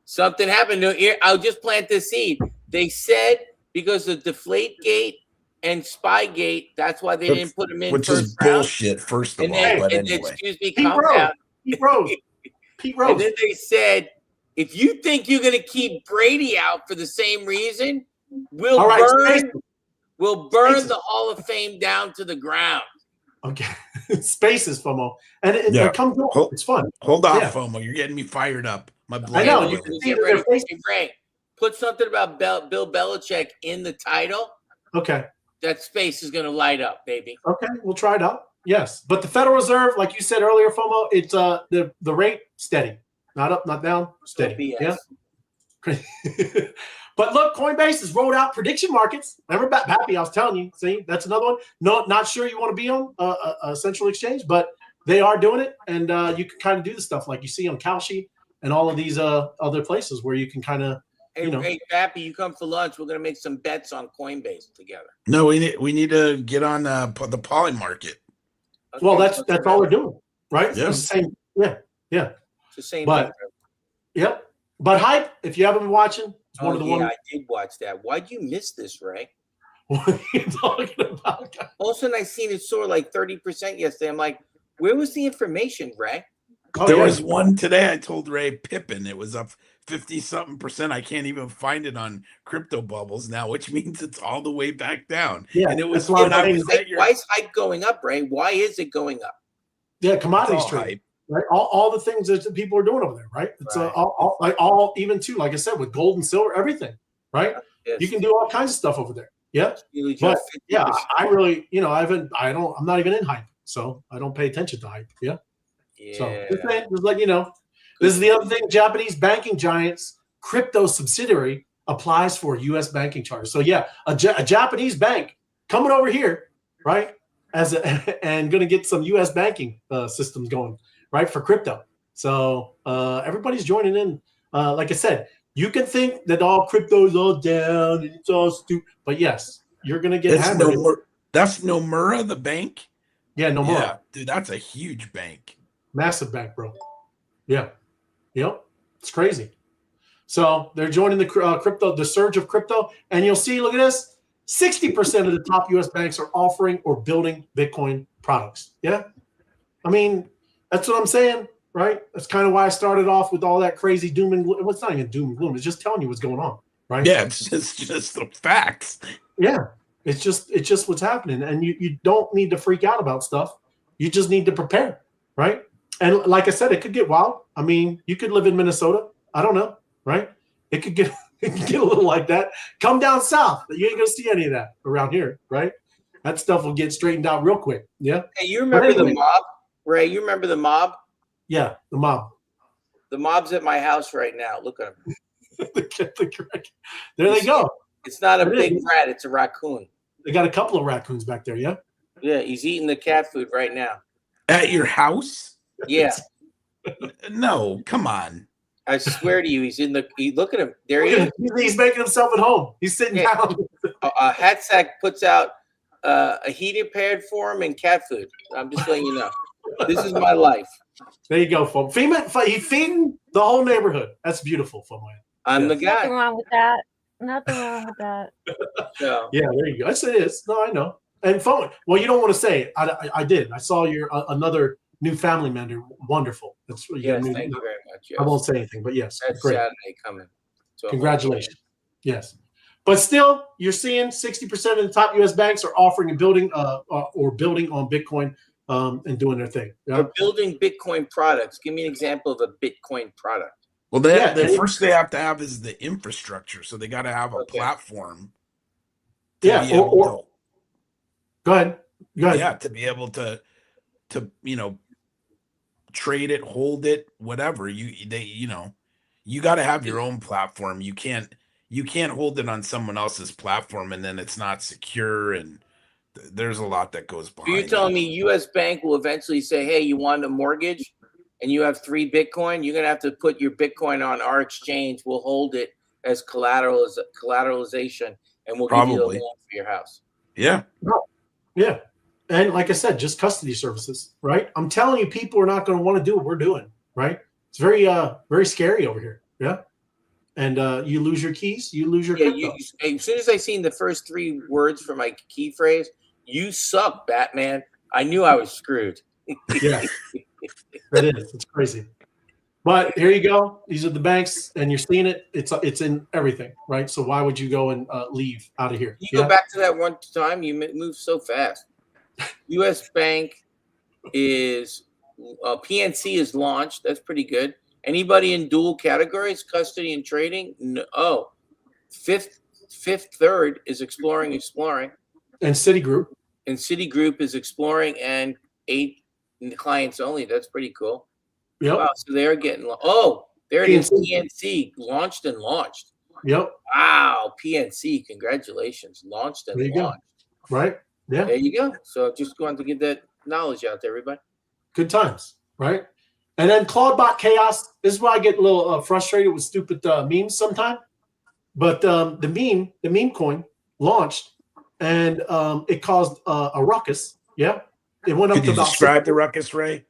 Something happened to here. I'll just plant this seed. They said because of Deflategate and Spygate, that's why they didn't put him in. Which is bullshit. First of all, but anyway. Excuse me, calm down. Pete Rose. And then they said, if you think you're going to keep Brady out for the same reason, we'll burn the Hall of Fame down to the ground. Okay. Spaces, FOMO. And it comes on. It's fun. Hold on, FOMO. You're getting me fired up. My blood. I know. Put something about Bill Belichick in the title. Okay. That space is going to light up, baby. Okay. We'll try it out. Yes. But the Federal Reserve, like you said earlier, FOMO, it's the rate steady. Not up, not down, steady. Yeah. But look, Coinbase has rolled out prediction markets. Remember, Pappy, I was telling you. See, that's another one. No, not sure you want to be on a central exchange, but they are doing it, and you can kind of do the stuff like you see on Kalshi and all of these other places where you can kind of. Hey, Pappy, you come for lunch. We're gonna make some bets on Coinbase together. No, we need to get on the poly market. Okay. Well, that's all we're doing, right? Yeah. It's the same. Yeah. It's the same. But yep. But Hype, if you haven't been watching, it's one of the ones. I did watch that. Why'd you miss this, Ray? What are you talking about? All of a sudden, I seen it soar like 30% yesterday. I'm like, where was the information, Ray? There was one today. I told Ray Pippin. It was up 50-something%. I can't even find it on Crypto Bubbles now, which means it's all the way back down. Yeah, and it was when I was at your. Why is hype going up, Ray? Why is it going up? Yeah, commodities trade. Right, all the things that people are doing over there, right? It's all even too, like I said, with gold and silver, everything, right? Yes. You can do all kinds of stuff over there. Yeah, but yeah, I really, I'm not even in hype, so I don't pay attention to hype. Yeah. So just like this is the other thing. Japanese banking giants crypto subsidiary applies for U.S. banking charter. So yeah, a Japanese bank coming over here, right? And going to get some U.S. banking systems going. Right, for crypto. So everybody's joining in. Like I said, you can think that all crypto is all down and it's all stupid. But yes, you're going to get hammered. That's Nomura, the bank? Yeah, Nomura. Yeah, dude, that's a huge bank. Massive bank, bro. Yeah. Yep. It's crazy. So they're joining the crypto, the surge of crypto. And you'll see, look at this. 60% of the top U.S. banks are offering or building Bitcoin products. Yeah. I mean, that's what I'm saying, right? That's kind of why I started off with all that crazy doom and gloom. It's not even doom and gloom. It's just telling you what's going on, right? Yeah, it's just the facts. Yeah, it's just what's happening, and you don't need to freak out about stuff. You just need to prepare, right? And like I said, it could get wild. I mean, you could live in Minnesota. I don't know, right? It could get a little like that. Come down south. You ain't gonna see any of that around here, right? That stuff will get straightened out real quick. Yeah. Hey, you remember the mob? Ray, you remember the mob? Yeah, the mob. The mob's at my house right now. Look at him. There they go. It's not a big rat. It's a raccoon. They got a couple of raccoons back there, yeah? Yeah, he's eating the cat food right now. At your house? Yeah. No, come on. I swear to you, look at him. There he is. He's making himself at home. He's sitting down. Hatsack puts out a heating pad for him and cat food. I'm just letting you know. This is my life. There you go, folks. He's feeding the whole neighborhood. That's beautiful, Fomway. I'm the guy. Nothing wrong with that. Nothing wrong with that. So, yeah, there you go. Yes, it is. No, I know. And phone. Well, you don't want to say it. I did. I saw your another new family member. Wonderful. That's what yes, thank you very much. Yes. I won't say anything, but yes, that's great. Saturday coming. So Congratulations. Yes, but still, you're seeing 60% of the top U.S. banks are offering and building or building on Bitcoin and doing their thing. Yeah? They're building Bitcoin products. Give me an example of a Bitcoin product. Well, the first they have to have is the infrastructure, so they got to have a platform. Yeah, or go ahead. Yeah, to be able to trade it, hold it, whatever. You got to have your own platform. You can't hold it on someone else's platform and then it's not secure, and there's a lot that goes behind. So you're telling me U.S. Bank will eventually say, "Hey, you want a mortgage, and you have 3 Bitcoin? You're gonna have to put your Bitcoin on our exchange. We'll hold it as collateralization, and we'll give you a loan for your house." Yeah. Yeah. And like I said, just custody services, right? I'm telling you, people are not going to want to do what we're doing, right? It's very, very scary over here. Yeah. And you lose your keys, you lose your crypto. As soon as I seen the first 3 words for my key phrase, "You suck, Batman," I knew I was screwed. Yeah, that is. It's crazy. But here you go. These are the banks, and you're seeing it. It's in everything, right? So why would you go and leave out of here? You go back to that one time. You move so fast. U.S. Bank is PNC is launched. That's pretty good. Anybody in dual categories, custody and trading? No. Oh, Fifth Third is exploring. And Citigroup. And Citigroup is exploring and 8 clients only. That's pretty cool. Yep. Wow, so they're getting there it is. PNC launched. Yep. Wow, PNC, congratulations. Launched and launched. Go. Right? Yeah. There you go. So just going to get that knowledge out to everybody. Good times, right? And then Claudebot chaos. This is why I get a little frustrated with stupid memes sometimes. But the meme coin launched, and it caused a ruckus. Yeah. It went up to about describe the ruckus, Ray?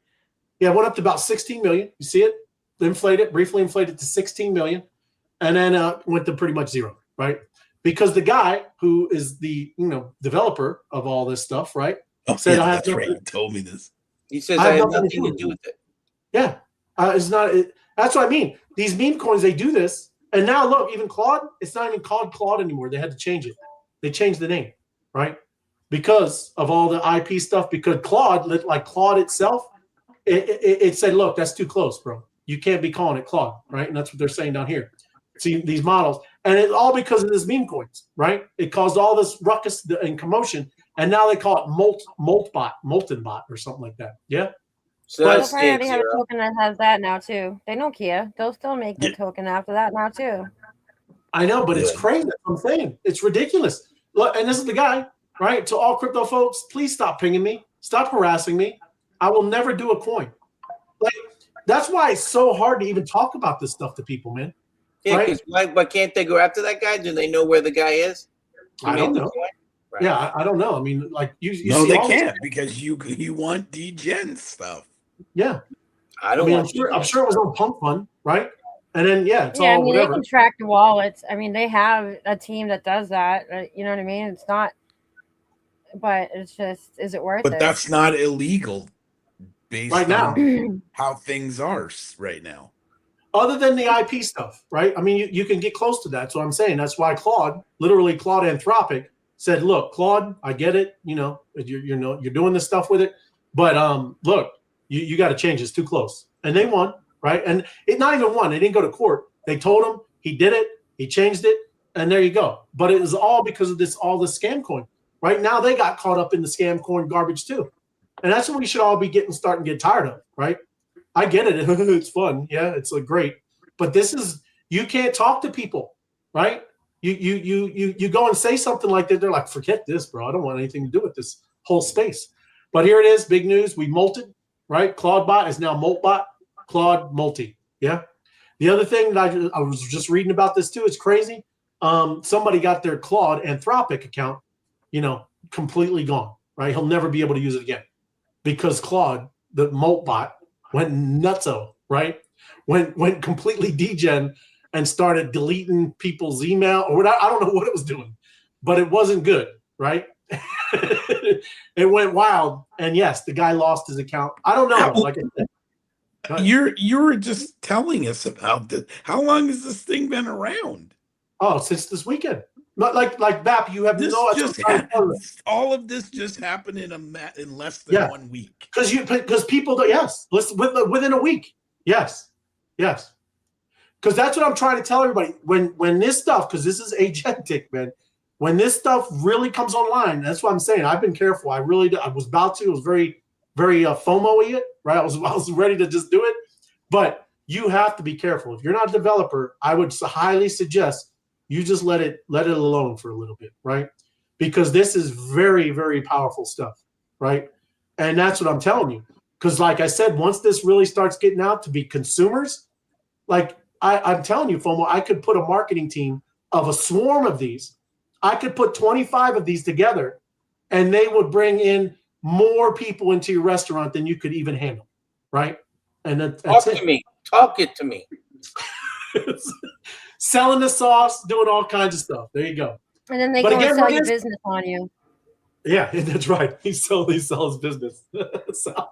Yeah, it went up to about 16 million. You see it? Briefly inflated to 16 million, and then went to pretty much zero, right? Because the guy who is the developer of all this stuff, right? Said, "I have right. You told me this." He says, "I have nothing to do with it." Yeah, it's not. That's what I mean. These meme coins, they do this, and now look, even Claude, it's not even called Claude anymore. They had to change it. They changed the name, right? Because of all the IP stuff. Because Claude, like Claude itself, it said, "Look, that's too close, bro. You can't be calling it Claude," right? And that's what they're saying down here. See these models, and it's all because of this meme coins, right? It caused all this ruckus and commotion, and now they call it molten bot, or something like that. Yeah. So they already have a token that has that now too. They know Kia. They'll still make the token after that now too. I know, but it's crazy. That's what I'm saying. It's ridiculous. Look, and this is the guy, right? To all crypto folks, please stop pinging me. Stop harassing me. I will never do a coin. Like, that's why it's so hard to even talk about this stuff to people, man. Yeah, because why can't they go after that guy? Do they know where the guy is? I don't know. Right. Yeah, I don't know. I mean, like you no, see they can't because you want degen stuff. Yeah, I don't. I'm sure it was on Pump Fund, right? And then it's all whatever. They can track the wallets. I mean, they have a team that does that. You know what I mean? It's not, but it's just, is it worth it? But that's not illegal, based right now on how things are right now. Other than the IP stuff, right? I mean, you can get close to that. So I'm saying that's why Claude Anthropic said, "Look, Claude, I get it. You're doing this stuff with it, but look, you got to change. It's too close." And they won, right? And it not even won. They didn't go to court. They told him he did it. He changed it, and there you go. But it was all because of this scam coin. Right now, they got caught up in the scam coin garbage too, and that's what we should all be starting to get tired of, right? I get it. It's fun. Yeah, it's great. But this is, you can't talk to people, right? You go and say something like that. They're like, "Forget this, bro. I don't want anything to do with this whole space." But here it is. Big news. We molted. right? Claude bot is now Moltbot, Claude Multi. Yeah. The other thing that I was just reading about this too, it's crazy. Somebody got their Claude Anthropic account, completely gone, right? He'll never be able to use it again because Claude, the Moltbot, went nutso, right? Went completely degen and started deleting people's email or whatever. I don't know what it was doing, but it wasn't good, right? It went wild, and yes, the guy lost his account. I don't know. Like I said, you were just telling us about this. How long has this thing been around? Oh, since this weekend. Not like BAP. You have all of this just happened in less than 1 week. Because people do, yes, within a week. Yes. Because that's what I'm trying to tell everybody. When this stuff, because this is agentic, man. When this stuff really comes online, that's what I'm saying. I've been careful. I was about to. It was very, very FOMO-y, right? I was ready to just do it. But you have to be careful. If you're not a developer, I would highly suggest you just let it alone for a little bit, right? Because this is very, very powerful stuff, right? And that's what I'm telling you. Because like I said, once this really starts getting out to be consumers, like I'm telling you, FOMO, I could put a marketing team of a swarm of these. I could put 25 of these together, and they would bring in more people into your restaurant than you could even handle, right? And that's Talk it to me. Selling the sauce, doing all kinds of stuff. There you go. And then they go and sell your business on you. Yeah, that's right. He sells business. So,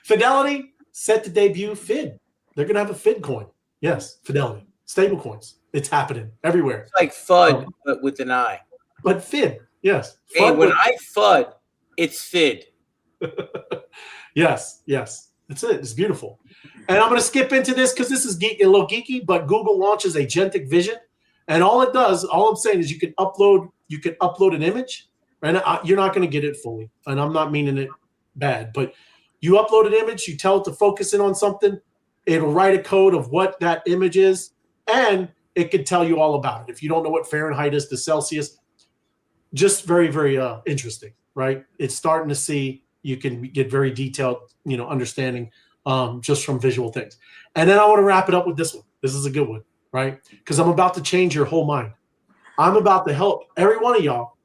Fidelity set to debut FID. They're going to have a FID coin. Yes, Fidelity. Stablecoins. It's happening everywhere. It's like FUD, but with an I. But FID, yes. Hey, when I FUD, it's FID. Yes. That's it. It's beautiful. And I'm going to skip into this because this is a little geeky, but Google launches Agentic Vision. And all it does, all I'm saying is you can upload an image, and you're not going to get it fully. And I'm not meaning it bad, but you upload an image, you tell it to focus in on something, it'll write a code of what that image is, and it could tell you all about it. If you don't know what Fahrenheit is to Celsius, just very, very interesting, right? It's starting to see you can get very detailed, understanding just from visual things. And then I want to wrap it up with this one. This is a good one, right? Because I'm about to change your whole mind. I'm about to help every one of y'all.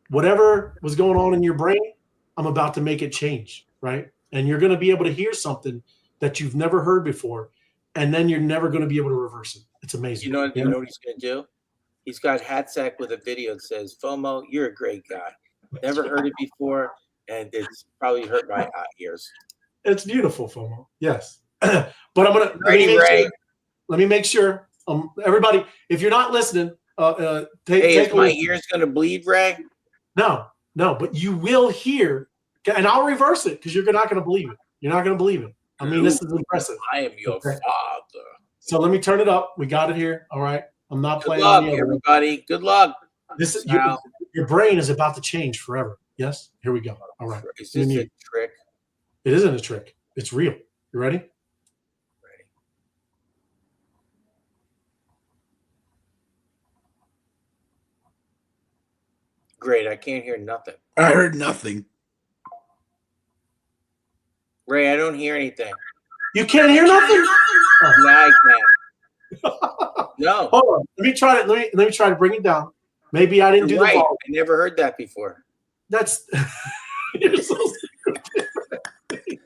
Whatever was going on in your brain, I'm about to make it change, right? And you're going to be able to hear something that you've never heard before, and then you're never going to be able to reverse it. It's amazing. You know what he's going to do? He's got Hatsack with a video that says, FOMO, you're a great guy. Never heard it before, and it's probably hurt my ears. It's beautiful, FOMO. Yes. But I'm going to let me make sure. Everybody, if you're not listening, is my ears going to bleed, Ray? No, but you will hear, and I'll reverse it because you're not going to believe it. You're not going to believe it. I mean, this is impressive. I am your father. So let me turn it up. We got it here. All right. I'm not playing. Good luck, everybody. Good luck. This is your brain is about to change forever. Yes. Here we go. All right. Is this a trick? It isn't a trick. It's real. You ready? Ready. Great. I can't hear nothing. I heard nothing. Ray, I don't hear anything. You can't hear nothing? Oh. No, I can't. No. Hold on. Let me try to bring it down. Maybe I didn't do the volume. I never heard that before. That's you're so stupid.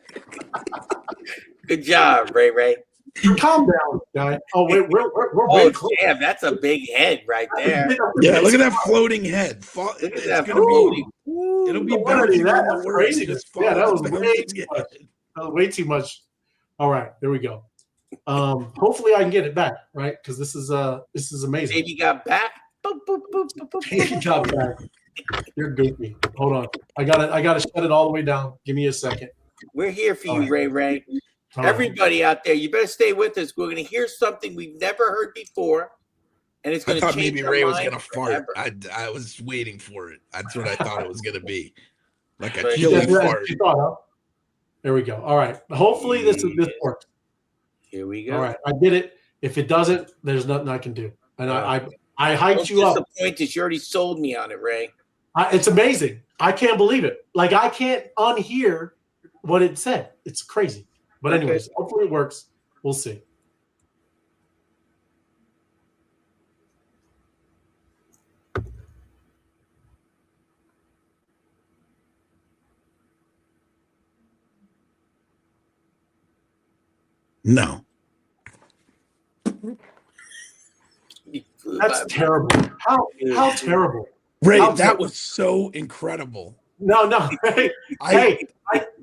Good job, Ray. Calm down, guy. Oh, we're way close. Damn, that's a big head right there. Yeah, look at that floating head. Look at that floating. It'll be bouncing on the crazy. Yeah, that was way too much. That was way too much. All right, there we go. Hopefully I can get it back, right? Because this is amazing. Baby got back. Baby got back. You're goofy. Hold on. I gotta shut it all the way down. Give me a second. We're here for you, Ray. Everybody out there, you better stay with us. We're going to hear something we've never heard before, and it's going to change. I thought maybe Ray was going to fart. I was waiting for it. That's what I thought it was going to be, like a chilling fart. There we go. All right. Hopefully this works. Here we go. All right. I did it. If it doesn't, there's nothing I can do. And I hyped you up. The point is, you already sold me on it, Ray. It's amazing. I can't believe it. Like I can't unhear what it said. It's crazy. But anyways, hopefully it works. We'll see. No. That's terrible. How terrible. Ray, that was so incredible. No. Hey,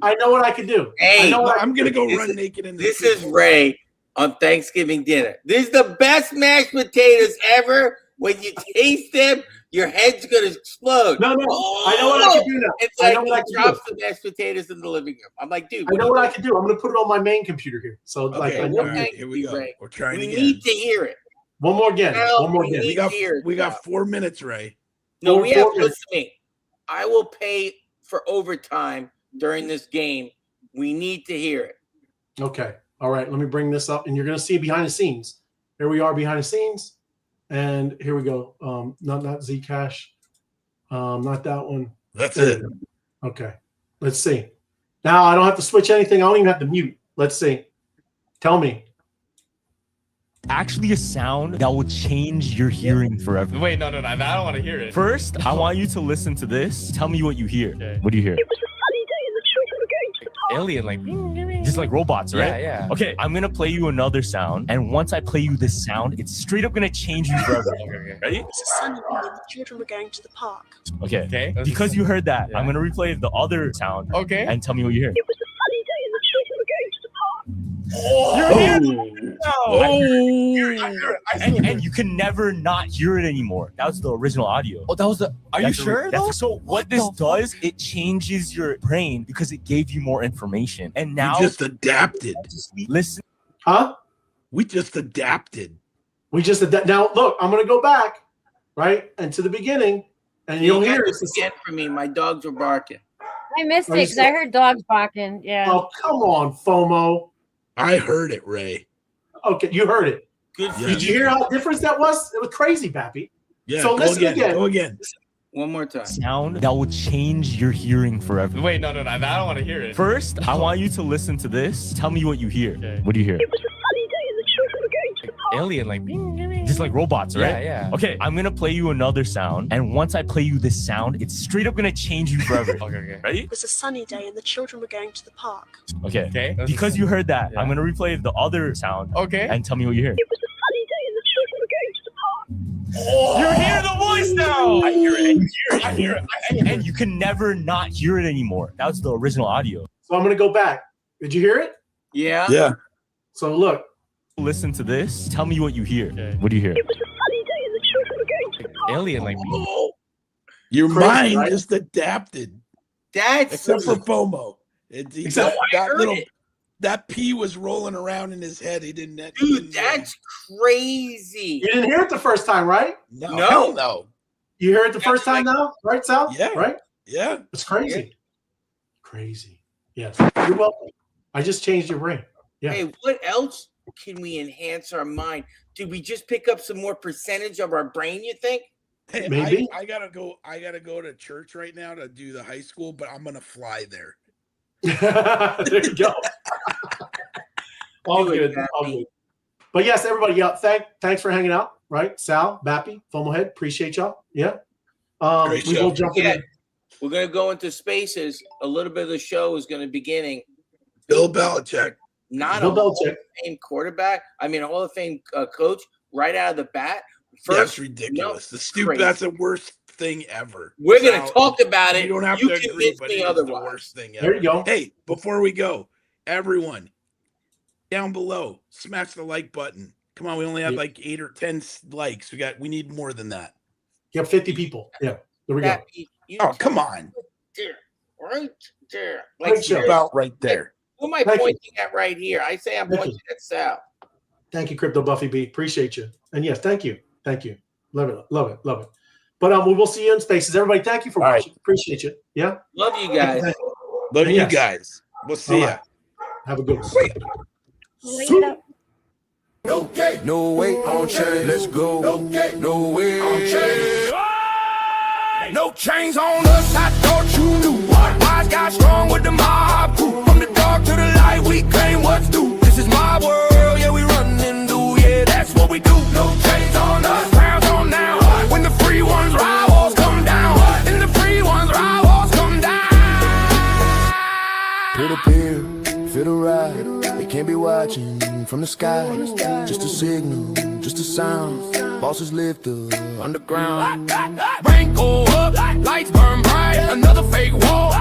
I know what I can do. Hey, I'm going to go run naked in this is Ray on Thanksgiving dinner. This is the best mashed potatoes ever. When you taste them, your head's going to explode. No. Oh! I know what I can do now. It's I like know what I he can drops do. the mashed potatoes in the living room. I'm like, dude. I know what I can do. I'm going to put it on my main computer here. So, Okay, I know. right, here we go. Ray. We're trying We again. need to hear it. One more again. Well, One more again. We got 4 minutes, Ray. No, we have. Four minutes. Listen to me. I will pay for overtime during this game. We need to hear it. Okay. All right. Let me bring this up, and you're going to see behind the scenes. Here we are behind the scenes, and here we go. Not Zcash. Not that one. That's it. Okay. Let's see. Now I don't have to switch anything. I don't even have to mute. Let's see. Tell me. Actually a sound that will change your hearing forever. Wait, no, I don't want to hear it. First, I want you to listen to this. Tell me what you hear. Okay. What do you hear? Alien, like, Just like robots, right? Yeah. Okay, I'm gonna play you another sound, and once I play you this sound, it's straight up gonna change you forever. Okay. Ready? It's a sunny day and the children were going to the park. Okay. Okay. Because you heard that, Yeah. I'm gonna replay the other sound Okay. and tell me what you hear. It was a sunny day and the children were going to the park. And you can never not hear it anymore. That was the original audio. Oh, that was the. Are you That's the- sure? that's- So what this does, it changes your brain because it gave you more information. And now We just adapted. listen. Huh? We just adapted. We just now look. I'm going to go back, right, and to the beginning, and you'll hear it. Again for me. My dogs were barking. I missed it because I heard dogs barking. Yeah. Oh, come on, FOMO. I heard it, Ray. Okay, you heard it. Good for Yeah. Did you hear how different that was? It was crazy, Bappy. Yeah, So go listen again. again. Go again. One more time. Sound that will change your hearing forever. Wait, no, I don't want to hear it. First, I want you to listen to this. Tell me what you hear. Okay. What do you hear? It was a sunny day and the children were going to the park. Alien, like, Just like robots, right? Yeah. Okay, I'm gonna play you another sound, and once I play you this sound, it's straight up gonna change you forever. Okay. Ready? It was a sunny day and the children were going to the park. Okay. Okay. Because you heard that, Yeah. I'm gonna replay the other sound Okay. and tell me what you hear. It was a sunny day and the children were going to the park. You hear the voice now! I hear it. I hear it. And you can never not hear it anymore. That was the original audio. So I'm going to go back. Did you hear it? Yeah. Yeah. So look. Listen to this. Tell me what you hear. Okay. What do you hear? It was a sunny day and the children were going to the park. Alien, like, Your Crazy, mind right? just adapted. That's Except for FOMO. Except That P was rolling around in his head. He didn't. dude. That's crazy. You didn't hear it the first time, right? No. No. Hell no. You heard it the first time now, right, Sal? Yeah. Right? Yeah. It's crazy. Crazy. Yes. You're welcome. I just changed your brain. Yeah. Hey, what else can we enhance our mind? Did we just pick up some more percentage of our brain? You think? Hey, Maybe. I gotta go. I gotta go to church right now to do the high school, but I'm gonna fly there. There you go. All Do it, good. Bappy. All good. But yes, everybody, yeah, thanks for hanging out, right? Sal, Bappy, Fomohead, appreciate y'all. Yeah. Great We show. will jump in. Yeah. We're gonna go into spaces. A little bit of the show is gonna beginning. Bill Belichick. Not Bill a Hall Belichick. of Fame quarterback. I mean, a Hall of Fame coach right out of the bat. That's First, ridiculous. no, The stupid. crazy. That's the worst thing ever. We're gonna Sal, talk about it. You don't have You to agree, convince but me it is otherwise. the worst thing ever. There you go. Hey, before we go, everyone down below, smash the like button. Come on, we only have like 8 or 10 likes. We need more than that. You have 50 people. Yeah. There we go. That, you Oh, come on. there, right there. Great Like, show. seriously, About right there. who am I Thank you. pointing at right here? I say I'm Thank pointing at Sal. Thank you, Crypto Buffy B. Appreciate you. And yes, thank you. Thank you. Love it. Love it. Love it. But we will see you in spaces. Everybody, thank you for All right. watching. Appreciate you. Yeah. Love you guys. Love you Yes. guys. We'll see ya. Have a good one. Light it up. No way on chain, let's go. No way on chain. No chains on us, I thought you knew. Wise guy strong with the mob crew. From the dark to the light, we claim what's due. This is my world, yeah, we run and do. Yeah, that's what we do. No chains on us, crowds on now. When the free ones rivals come down, and the free ones rivals come down. Peer to peer, feel the ride. They can't be watching from the sky. Just a signal, just a sound. Bosses live the underground. Rank go up, lights burn bright. Another fake wall.